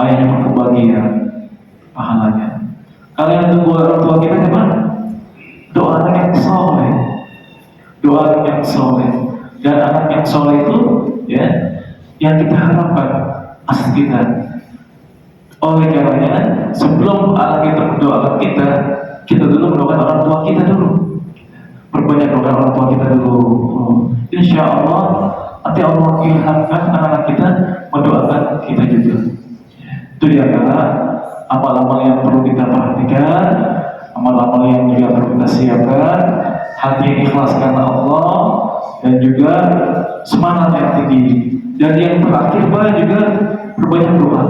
ayahnya berkebahagiaan pahalanya. Kalian tunggu orang tua kita gimana? Doa anak yang soleh, doa anak yang soleh, dan anak yang soleh itu ya yang kita harapkan asal kita. Oleh karenanya sebelum anak kita mendoakan kita dulu mendoakan orang tua kita dulu. Perbanyak doa orang tua kita dulu. Insya Allah nanti Allah ilhamkan anak-anak kita mendoakan kita juga. Itu di antara amal-amal yang perlu kita perhatikan, amal-amal yang juga perlu kita siapkan, hati yang ikhlas karena Allah, dan juga semangat yang tinggi. Dan yang terakhir juga berbanyak doa.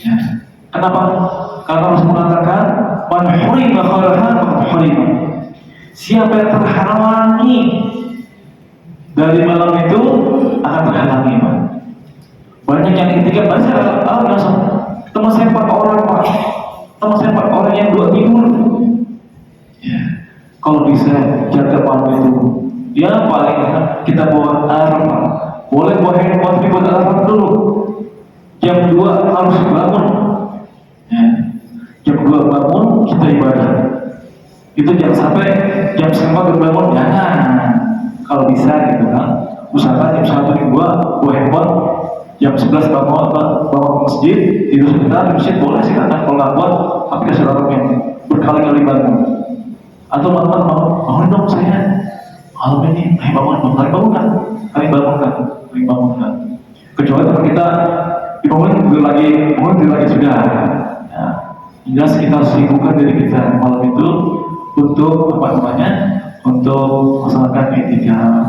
Ya. Kenapa? Karena Rasul mengatakan, "Man hurima khairan faqad hurima." Siapa yang terhalangi dari malam itu akan terhalangi. Banyak yang ketika baca langsung teman saya 4 orang Pak, teman saya 4 orang yang 2 tidur. Ya. Kalau bisa jaga malam itu, ya paling kita bawa alarm, boleh bawa handphone tapi buat alarm dulu. Jam 2 harus bangun. Ya. Jam 2 bangun kita ibadah. Itu jangan sampai jam 1 bangun, jangan. Kalau bisa gitu kan, usahakan jam 1 jam 2 bawa handphone. Jam 11 bangun ke masjid, tidur sebentar di masjid boleh sih kan, kalau nggak kuat aplikasi alarmnya berkali-kali bangun. Atau malam bangun dong saya malam ini, bangun kan. Kecuali kalau kita dibangun tidur lagi sudah. Ya, jelas kita sibukkan diri kita malam itu untuk untuk melaksanakan i'tikaf.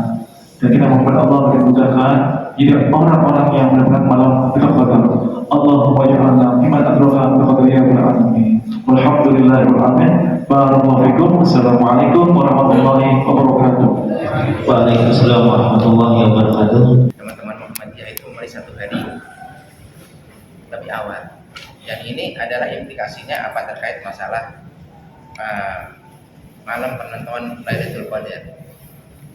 Dan kita mohon Allah memudahkan jadi orang-orang yang benar-benar malam terqadar. Allahumma ja'alna mimman adraka bi-qadri ya alamin. Walhamdulillahirabbil alamin. Barakallahu fikum. Assalamualaikum warahmatullahi wabarakatuh. Waalaikumsalam warahmatullahi wabarakatuh. Teman-teman Muhammadiyah itu mulai 1 hari lebih awal. Yang ini adalah implikasinya apa terkait masalah malam penentuan Lailatul Qadar.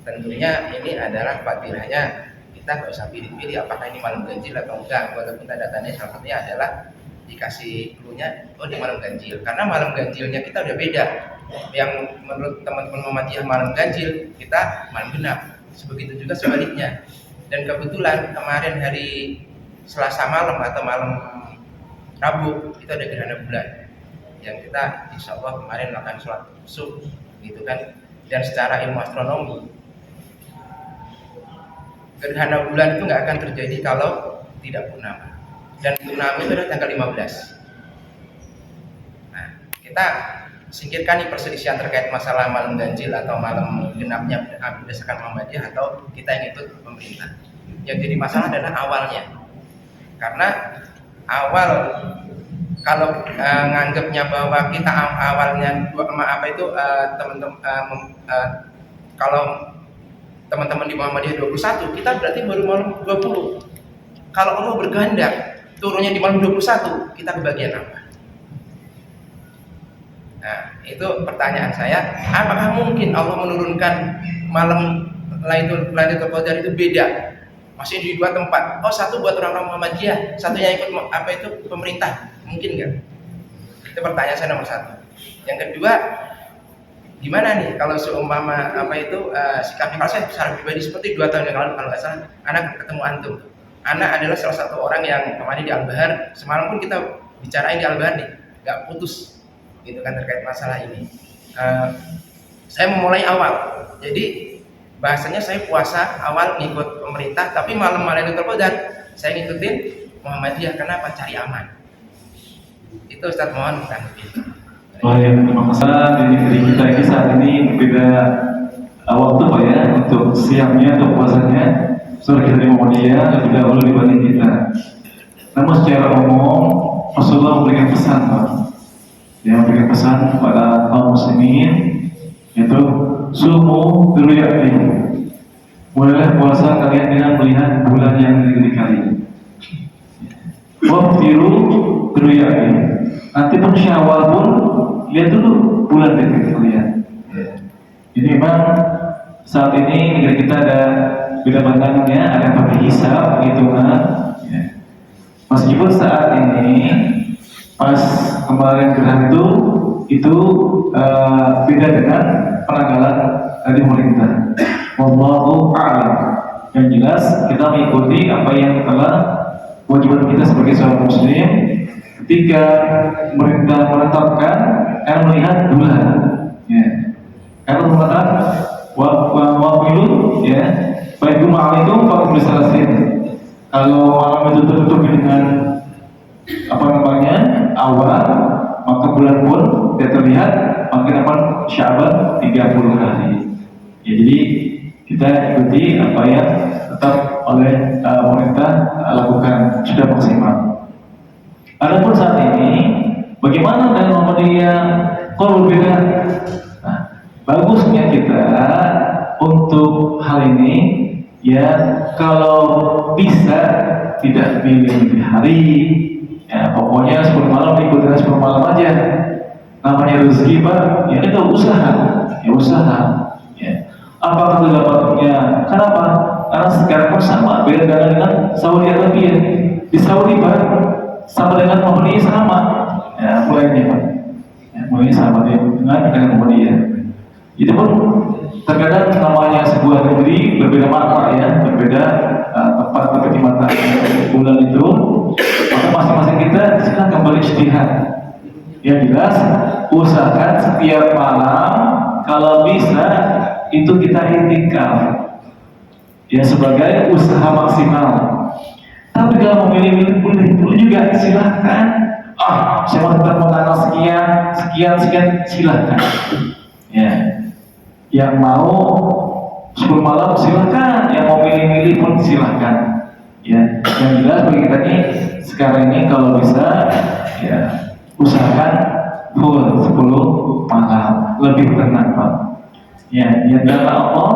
Tentunya ini adalah fadilahnya kita nggak usah pilih-pilih apakah ini malam ganjil atau enggak, walaupun tanda-tandanya salah satunya adalah dikasih cluenya di malam ganjil, karena malam ganjilnya kita udah beda. Yang menurut teman-teman Muhammadiyah malam ganjil, kita malam genap, begitu juga sebaliknya. Dan kebetulan kemarin hari Selasa malam atau malam Rabu itu ada gerhana bulan yang kita insya Allah kemarin melakukan sholat subuh gitu kan. Dan secara ilmu astronomi gerhana bulan itu nggak akan terjadi kalau tidak purnama, dan purnama itu adalah tanggal 15. Nah, kita singkirkan nih perselisihan terkait masalah malam ganjil atau malam genapnya berdasarkan Muhammadiyah atau kita yang ikut pemerintah. Yang jadi masalah adalah awalnya, karena awal kalau nganggapnya bahwa kita awalnya kalau teman-teman di Muhammadiyah 21, kita berarti baru malam 20. Kalau Allah berkehendak turunnya di malam 21, kita kebagian apa? Nah, itu pertanyaan saya, apakah mungkin Allah menurunkan malam Lailatul Qadar itu beda? Masih di 2 tempat. Oh, satu buat orang-orang Muhammadiyah, satunya ikut pemerintah. Mungkin nggak? Itu pertanyaan saya nomor 1. Yang kedua, gimana nih kalau seumpama sikapnya, kalau saya secara pribadi seperti 2 tahun yang lalu kalau nggak salah, anak ketemu antum. Anak adalah salah satu orang yang kemarin di Al-Bahar, semalam pun kita bicarain di Al-Bahar nih, nggak putus gitu kan terkait masalah ini. Saya memulai awal, jadi bahasanya saya puasa awal ngikut pemerintah, tapi malam Lailatul Qadar saya ngikutin Muhammadiyah. Kenapa? Cari aman. Itu Ustaz, mohon tanggapi. Baik, terima kasih. Di negeri kita ini saat ini beda waktu Pak ya, untuk siangnya atau puasanya saudara kita di Muhammadiyah lebih dahulu dibanding kita. Namun secara umum Rasulullah memberikan pesan Pak, yang memberikan pesan kepada kaum muslimin, yaitu sumu dulu ya, mulailah puasa kalian dengan melihat bulan yang di negeri kalian. Waftiru beruyaki. Nanti pun Syawal pun lihat dulu bulan itu lihat. Jadi memang saat ini negeri kita ada beda pandangannya, ada yang pakai hisab, hitungan. Ya. Meskipun saat ini pas kemarin gerhana itu beda dengan penanggalan dari pemerintah. Wallahu a'lam. Yang jelas kita mengikuti apa yang telah kewajiban kita sebagai seorang muslim ketika pemerintah menetapkan akan melihat bulan. Ya. Karena mengatakan wafilu ya baik ma'alaikum faqul salasin. Kalau malam itu tertutup dengan apa namanya awal, maka bulan pun tidak terlihat, makin apa Sya'ban 30 hari. Ya, jadi kita ikuti apa yang tetap oleh pemerintah lakukan sudah maksimal. Adapun saat ini bagaimana dengan Muhammadiyah? Kalau berbeda, nah, bagusnya kita untuk hal ini ya kalau bisa tidak pilih di hari, ya pokoknya 10 malam ikutin 10 malam aja. Namanya rezeki Pak, ya kita usaha, ya. Apakah itu dapatnya? Kenapa? Karena sekarang pun sama, beda dengan Saudi Arabia. Di Saudi Pak, sama dengan Muhammadiyah sama, ya mulainya Pak, ya, mulainya sama dengan Muhammadiyah. Itu pun terkadang namanya sebuah negeri berbeda makna ya, berbeda tempat berbeda mata bulan itu, maka masing-masing kita silakan kembali ijtihad. Yang jelas usahakan setiap malam kalau bisa itu kita iktikaf ya sebagai usaha maksimal. Tapi kalau memilih boleh juga silahkan. Saya mau tetap mau tanggal sekian silahkan. Ya, yang mau 10 malam silahkan, yang mau milih-milih pun silahkan. Ya, yang jelas bagi kita nih sekarang ini kalau bisa ya usahakan full 10 malam lebih tenang Pak. Ya, karena Allah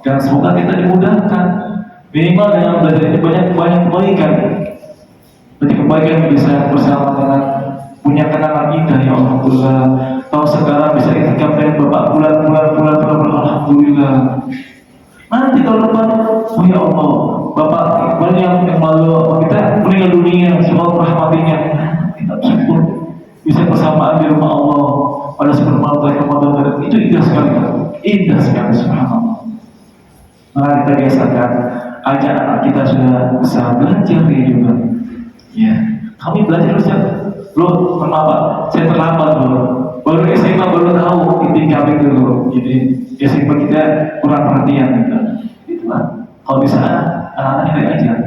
dan semoga kita dimudahkan minimal dengan belajar ini banyak kebaikan, bisa bersama dengan punya kenangan indah ya Alhamdulillah. Tahu sekarang bisa iktikaf dengan Bapak bulan Alhamdulillah. Nanti kalau depan, oh ya Allah, Bapak banyak yang malu kita meninggal dunia, semoga rahmatinya. Kita bersyukur bisa bersamaan di rumah Allah pada 10 malam Ramadan itu indah sekali subhanallah. Maka kita biasakan ajak anak kita sudah bisa belajar juga. Ya, kami belajar loh, kenapa? Saya terlambat loh. Baru SMA baru tahu intikaf itu loh. Jadi SMA kita kurang perhatian gitu. Itulah. Kalau bisa anak-anak kita ajar.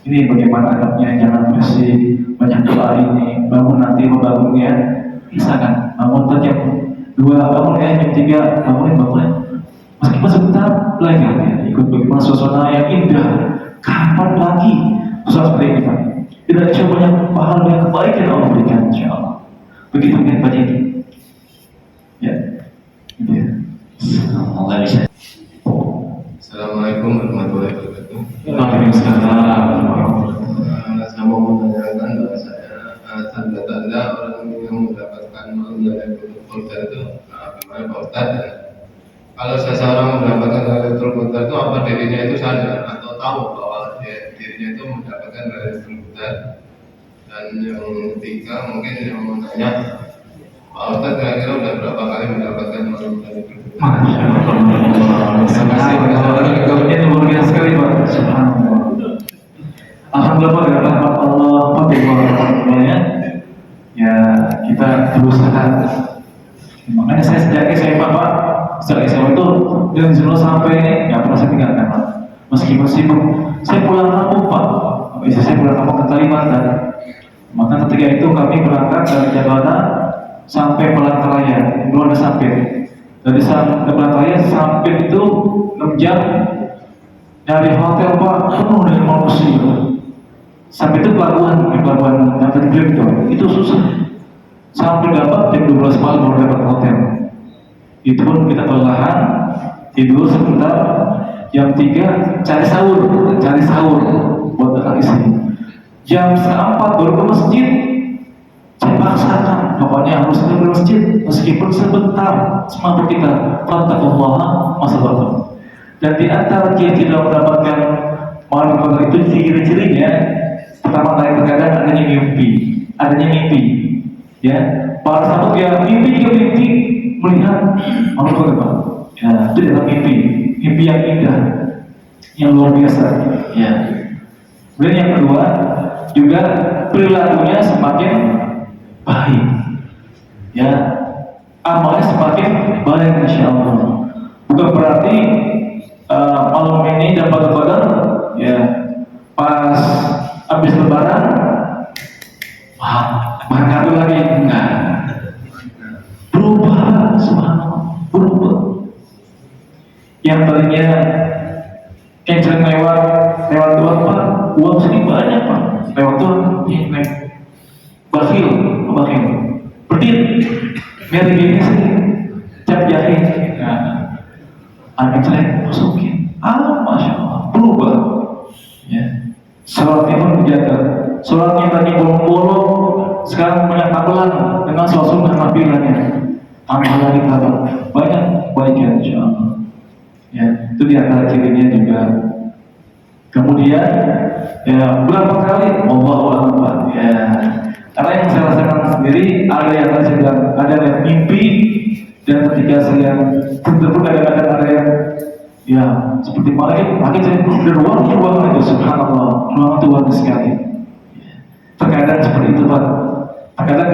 Ini bagaimana adabnya, jangan bersih, banyak doa ini, bangun nanti membangunnya, bisa kan? Bangun jam 2, bangun jam 3, bangun. Meskipun sebentar belajar ya, ikut bagaimana suasana yang indah. Kapan lagi suasana seperti ini Pak? Tidak ada banyak pahala yang kebaikan yang Allah berikan, insya Allah. Begitu mungkin Pak Jadi. Ya, gitu ya. Semoga bisa. Assalamualaikum warahmatullahi wabarakatuh. Waalaikumsalam. Saya mau menanyakan bahwasanya tanda-tanda orang yang mendapatkan malam Lailatul Qadar itu bagaimana Pak Ustaz? Kalau seseorang mendapatkan Lailatul Qadar itu apa dirinya itu sadar atau tahu bahwa dirinya itu mendapatkan Lailatul Qadar? Dan yang ketiga mungkin yang mau tanya Pak Ustaz kira-kira udah berapa kali mendapatkan malam Lailatul Qadar? Masya Allah. Terima kasih. Jawabannya luar biasa sekali Pak. Subhanallah. Alhamdulillah dengan rahmat Allah, Alhamdulillah ya kita berusaha. Makanya saya sejak SMA Pak, sejak SMA itu dari dulu sampai ini nggak pernah saya tinggalkan Pak. Meskipun sibuk, saya pulang kampung Pak. Bisa saya pulang kampung ke Kalimantan. Maka ketika itu kami berangkat dari Jakarta sampai Palangkaraya, belum ada sampai. Dari Palangkaraya sampai itu 6 jam dari hotel Pak, penuh dengan manusia. Sampai itu pelabuhan yang tadi itu susah. Sampai dapat jam 12 malam baru dapat hotel. Itu pun kita perlahan tidur sebentar. Jam 3 cari sahur buat anak istri. jam 3:30 baru ke masjid. Saya paksakan, pokoknya harus ke masjid meskipun sebentar semampu kita. Fattaqullaha mastata'tum. Dan di antara ciri tidak mendapatkan malam qadar itu ciri-cirinya, pertama kali terkadang adanya mimpi, ya. Pada saat dia mimpi melihat malam qadar, ya, itu adalah mimpi yang indah, yang luar biasa, ya. Kemudian yang kedua juga perilakunya semakin baik, ya, amalnya semakin baik insya Allah. Bukan berarti malam ini dapat qadar, ya, pas habis lebaran, wah, berkati lagi, enggak. Berubah, subhanallah, berubah. Yang tadinya kenceng lewat Tuhan, Pak, uang segini banyak, Pak, lewat Tuhan, naik bakhil, berdiri, biar gini sih, cap jahe, angin saya masukin, masya Allah, berubah, ya. Sholatnya pun dijaga, sholatnya tadi bolong-bolong, sekarang banyak tabelan dengan suasana penampilannya, tambah lagi banyak baiknya insya Allah, ya. Itu diantara cirinya juga. Kemudian, ya, berapa kali Allahu Akbar, ya. Karena yang saya rasakan sendiri, ada yang sedang ada yang mimpi, dan ketika saya betul-betul kadang-kadang ada yang, ya, seperti malaikat, saya ruang itu, subhanallah, ruang itu luar sekali. Terkadang seperti itu, Pak. Terkadang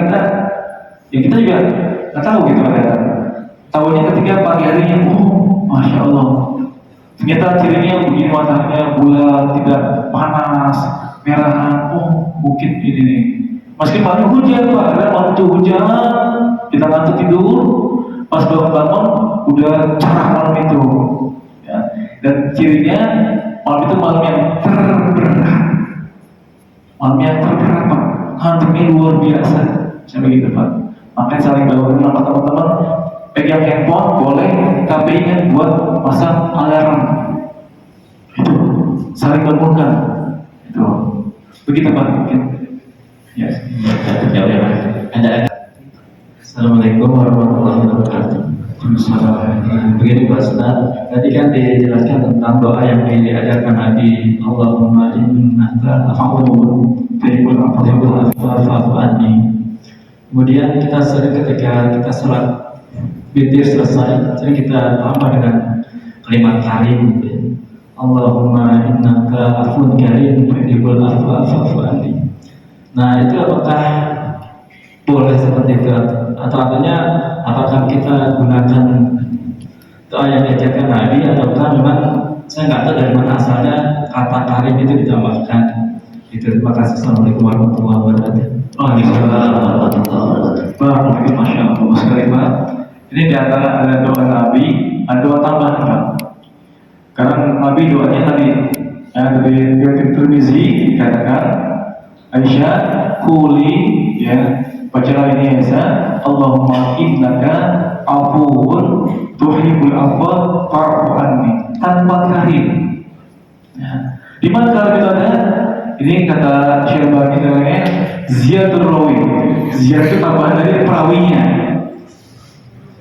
kita juga nggak tahu gitu, kadang. Tahunya ketika pagi harinya, masya Allah, ternyata cirinya begini, matanya bulat, tidak panas, merahan, mungkin ini nih. Meski malam hujan, Pak, ada waktu hujan, kita ngantuk tidur, pas bangun udah cerah malam itu, ya. Dan cirinya malam itu malam yang terberat, Pak, ngantuknya luar biasa, saya begitu, Pak. Makanya saling bangun sama teman-teman, pegang handphone boleh, tapi ingat buat pasang alarm, itu saling bangunkan, itu begitu, Pak, mungkin. Ya, Jawab ya, Pak. Assalamualaikum warahmatullahi wabarakatuh. Begini Pak Ustaz, tadi kan dijelaskan tentang doa yang diajarkan Nabi, Allahumma innaka afuwwun tuhibbul afwa fa'fu anni. Kemudian kita sering ketika kita sholat witir selesai, sering kita tambah dengan kalimat karim, Allahumma innaka afuwwun karim tuhibbul afwa fa'fu anni. Nah, itu apakah boleh seperti itu, atau artinya apakah kita gunakan doa yang diajarkan Nabi, ataukah memang saya nggak tahu dari mana asalnya kata karim itu ditambahkan. Itu. Terima kasih. Assalamualaikum warahmatullahi wabarakatuh. Waalaikumsalam warahmatullahi wabarakatuh. Masya Allah sekali, Pak. Ini di antara ada doa Nabi, ada doa tambahan, Pak. Karena Nabi doanya tadi, dari riwayat Tirmizi dikatakan, Aisyah, kuli, ya, bacalah ini Aisyah, Allahumma innaka afuwun tuhibbul afwa fa'fu anni, tanpa karim. Ya. Di mana karim itu ada? Ini kata Syekh namanya ziyadur rawi. Ziyad itu tambahan dari perawinya.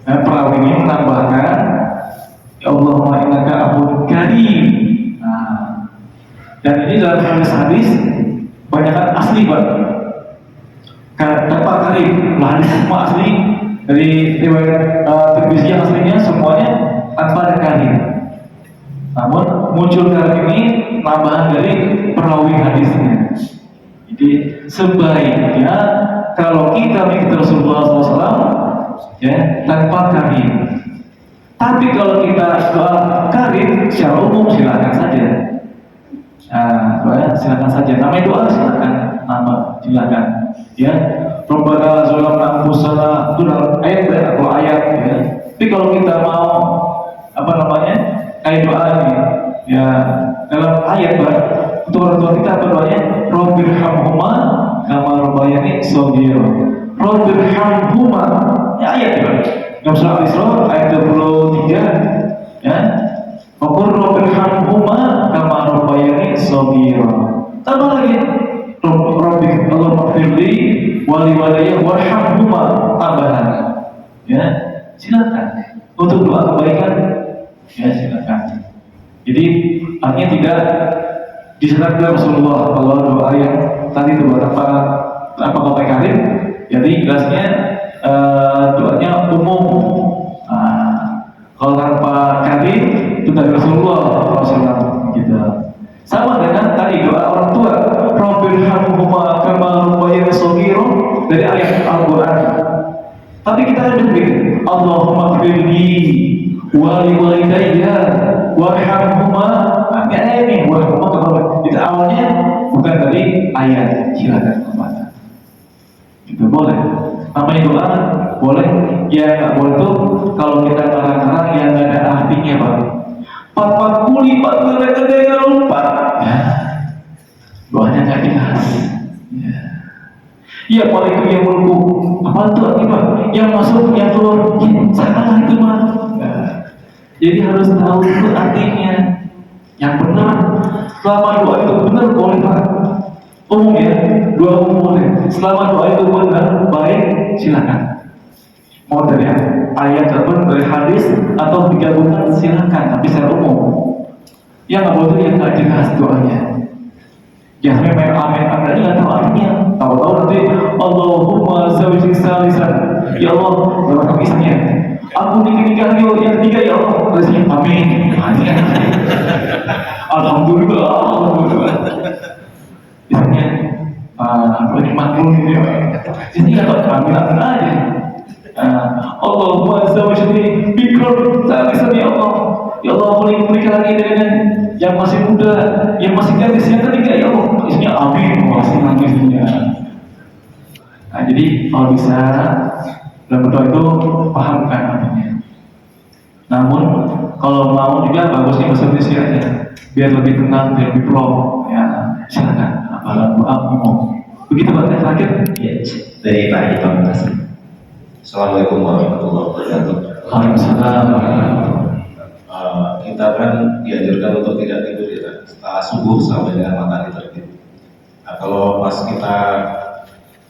Nah, perawinya menambahkan, ya Allahumma innaka afuwun karim. Nah, dan ini dalam hadis banyak asli, Pak. Tanpa karim, hadis semua asli dari riwayat Tirmizi yang aslinya semuanya tanpa ada karim. Namun muncul karim ini tambahan dari perawi hadisnya. Jadi sebaiknya kalau kita mengikuti Rasulullah SAW, ya, tanpa karim. Tapi kalau kita doa karim secara umum silakan saja. Silakan saja. Namanya doa silakan, silakan. Ya, Rabbana zalamna anfusana, itu dalam ayat atau ayat, ya. Tapi kalau kita mau kayak doa ini, ya, dalam ayat, Pak, untuk orang tua kita apa doanya? Rabbirhamhuma kama rabbayani shaghira. Rabbirhamhuma, ya, ayat, Pak. Dalam surah Al-Isra ayat 23, ya. Qur rabbirhamhuma kama rabbayani shaghira. Tambah lagi, Rabbi Allah maghfirli wali walaya warhamhuma tambahan. Ya, silakan untuk doa kebaikan. Ya, silakan. Jadi artinya tidak diserahkan Rasulullah kalau doa yang tadi itu apa kau karim. Jadi jelasnya doanya umum. Kalau tanpa karim itu dari Rasulullah SAW gitu. Sama dengan tadi doa orang tua, Rabbirhamhuma kama rabbayani shaghira dari ayat Al-Qur'an. Tapi kita lebih begini, Allahumma ighfirli wa li walidayya warhamhuma. Enggak ini warhamhuma kama. Itu awalnya bukan dari ayat, silakan membaca. Itu boleh. Namanya doa boleh, ya nggak boleh tuh kalau kita ngarang-ngarang yang nggak ada artinya, Pak. Pat kuli pat gede lupa. Ya. Doanya nggak jelas. Ya. Iya, kalau itu yang mulku, apa tuh artinya? Yang masuk, yang keluar, ya, salah itu mah. Ya. Jadi harus tahu itu artinya. Yang benar, selama doa itu benar boleh, Pak. Umum ya, doa umum boleh. Selama doa itu benar, baik, silakan. Mau dari ayat ataupun dari hadis atau digabungkan silakan, tapi secara umum. Yang nggak boleh yang nggak jelas doanya. Ya memang amin amin nggak tahu artinya. Tahu-tahu nanti Allahumma zawji salisan. Ya Allah, berapa kisahnya? Aku nikah yo yang ketiga ya Allah. Terusnya amin. Alhamdulillah. Alhamdulillah. Biasanya lagi makmur gitu ya. Jadi nggak tahu amin aja. Allahumma zawjni bikr salisan ya Allah. Ya Allah, aku ingin menikah lagi dengan yang masih muda, yang masih gadis yang ketiga ya Allah. Isinya amin, masih nangisnya. Nah, jadi kalau bisa dalam berdoa itu pahamkan artinya. Namun kalau mau juga bagusnya bahasa Indonesia aja, biar lebih tenang, biar lebih plong. Ya, silakan. Apalah doa umum. Begitu Pak, terakhir. Ya, dari Pak Hidam. Assalamualaikum warahmatullahi wabarakatuh. Waalaikumsalam. Kita kan dianjurkan untuk tidak tidur ya, setelah subuh sampai dengan matahari terbit. Nah, kalau pas kita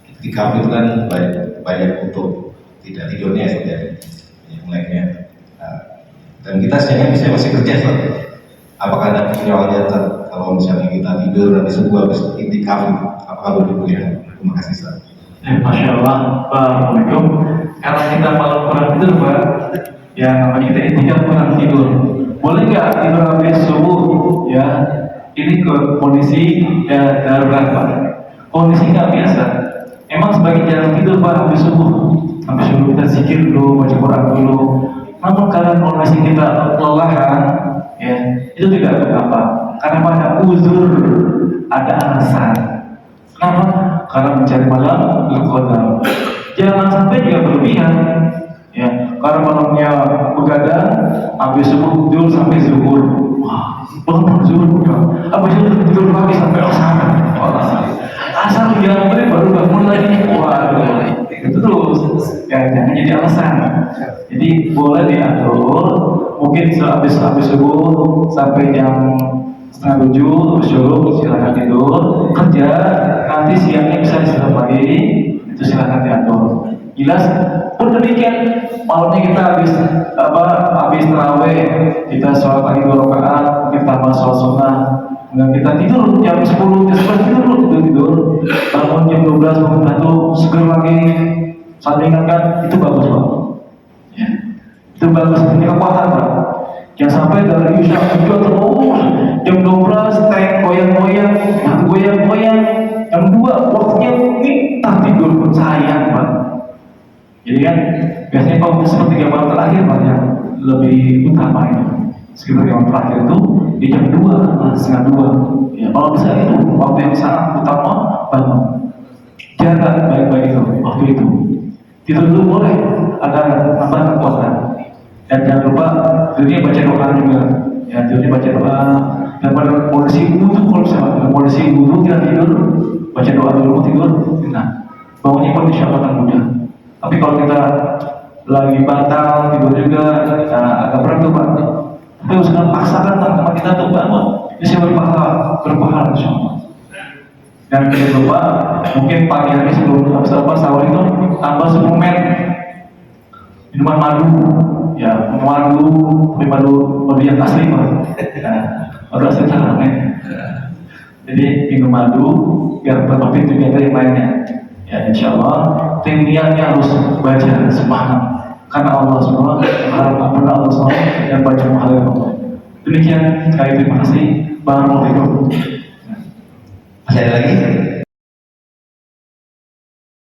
itikaf itu kan banyak untuk tidak tidurnya sebenarnya, meleknya. Dan kita sebenarnya masih kerja, Pak. Apakah ada penyawanya kalau misalnya kita tidur nanti subuh habis itikaf, apakah boleh? Terima kasih, Pak. Masya Allah, Assalamualaikum. Karena kita malam kurang tidur, Pak, ya namanya kita itikaf kurang tidur. Boleh nggak tidur habis subuh? Ya, ini ke kondisi ya darurat, Pak. Kondisi nggak biasa. Emang sebagai jarang tidur, Pak, habis subuh. Habis subuh kita zikir dulu, baca Quran dulu. Namun karena kondisi kita kelelahan, ya itu tidak apa-apa. Karena ada uzur, ada alasan. Kenapa? Karena mencari malam Qadar. Jangan sampai juga berlebihan. Ya, karena malamnya begadang, habis subuh tidur sampai zuhur. Wah, bangun zuhur udah. Habis itu tidur lagi sampai asar. Asar jam berapa baru bangun lagi. Waduh, itu terus. Ya, jangan jadi alasan. Jadi boleh diatur. Mungkin habis subuh sampai jam 6:30 suruh silakan tidur kerja, nanti siangnya bisa istirahat lagi, itu silakan diatur. Jelas pun demikian, malamnya kita habis taraweh, kita sholat lagi 2 rakaat, kita tambah sholat sunnah, kemudian kita tidur jam 10, jam 11 tidur, bangun jam 12, bangun 1, seger lagi, sandingan itu bagus Pak. Ya. Itu bagus, ini kekuatan Pak. Jangan sampai dari Isya juga terus jam 12 teh goyang-goyang, jam 2 waktunya ini tak tidur pun sayang Pak. Jadi kan biasanya kalau seperti 3 malam terakhir Pak yang lebih utama itu. Sekitar 3 malam terakhir itu di jam 2, setengah 2. Ya, kalau bisa itu waktu yang sangat utama bangun. Jaga baik-baik itu waktu itu. Tidur dulu boleh, ada tambahan kekuatan. Dan jangan lupa dirinya baca doa juga. Ya, dirinya baca doa. Dan pada kondisi wudhu, kalau misalnya kondisi wudhu kita tidur, baca doa dulu tidur. Nah, bangunnya pun insya Allah akan mudah. Tapi kalau kita lagi batal tidur juga, agak berat tuh Pak. Tapi usahakan paksakan sama kita untuk bangun. Ini sih berpahala insya Allah. Dan jangan lupa mungkin pagi hari sebelum sahur itu tambah suplemen minuman madu, ya minum madu yang asli Pak. Ya, madu asli caranya. Jadi minum madu biar terlebih juga yang lainnya. Ya insya Allah niatnya harus baca semangat karena Allah SWT harap ampun Allah SWT dan baca mengalir Allah. Demikian sekali terima kasih. Barakallahu fikum. Masih ada lagi?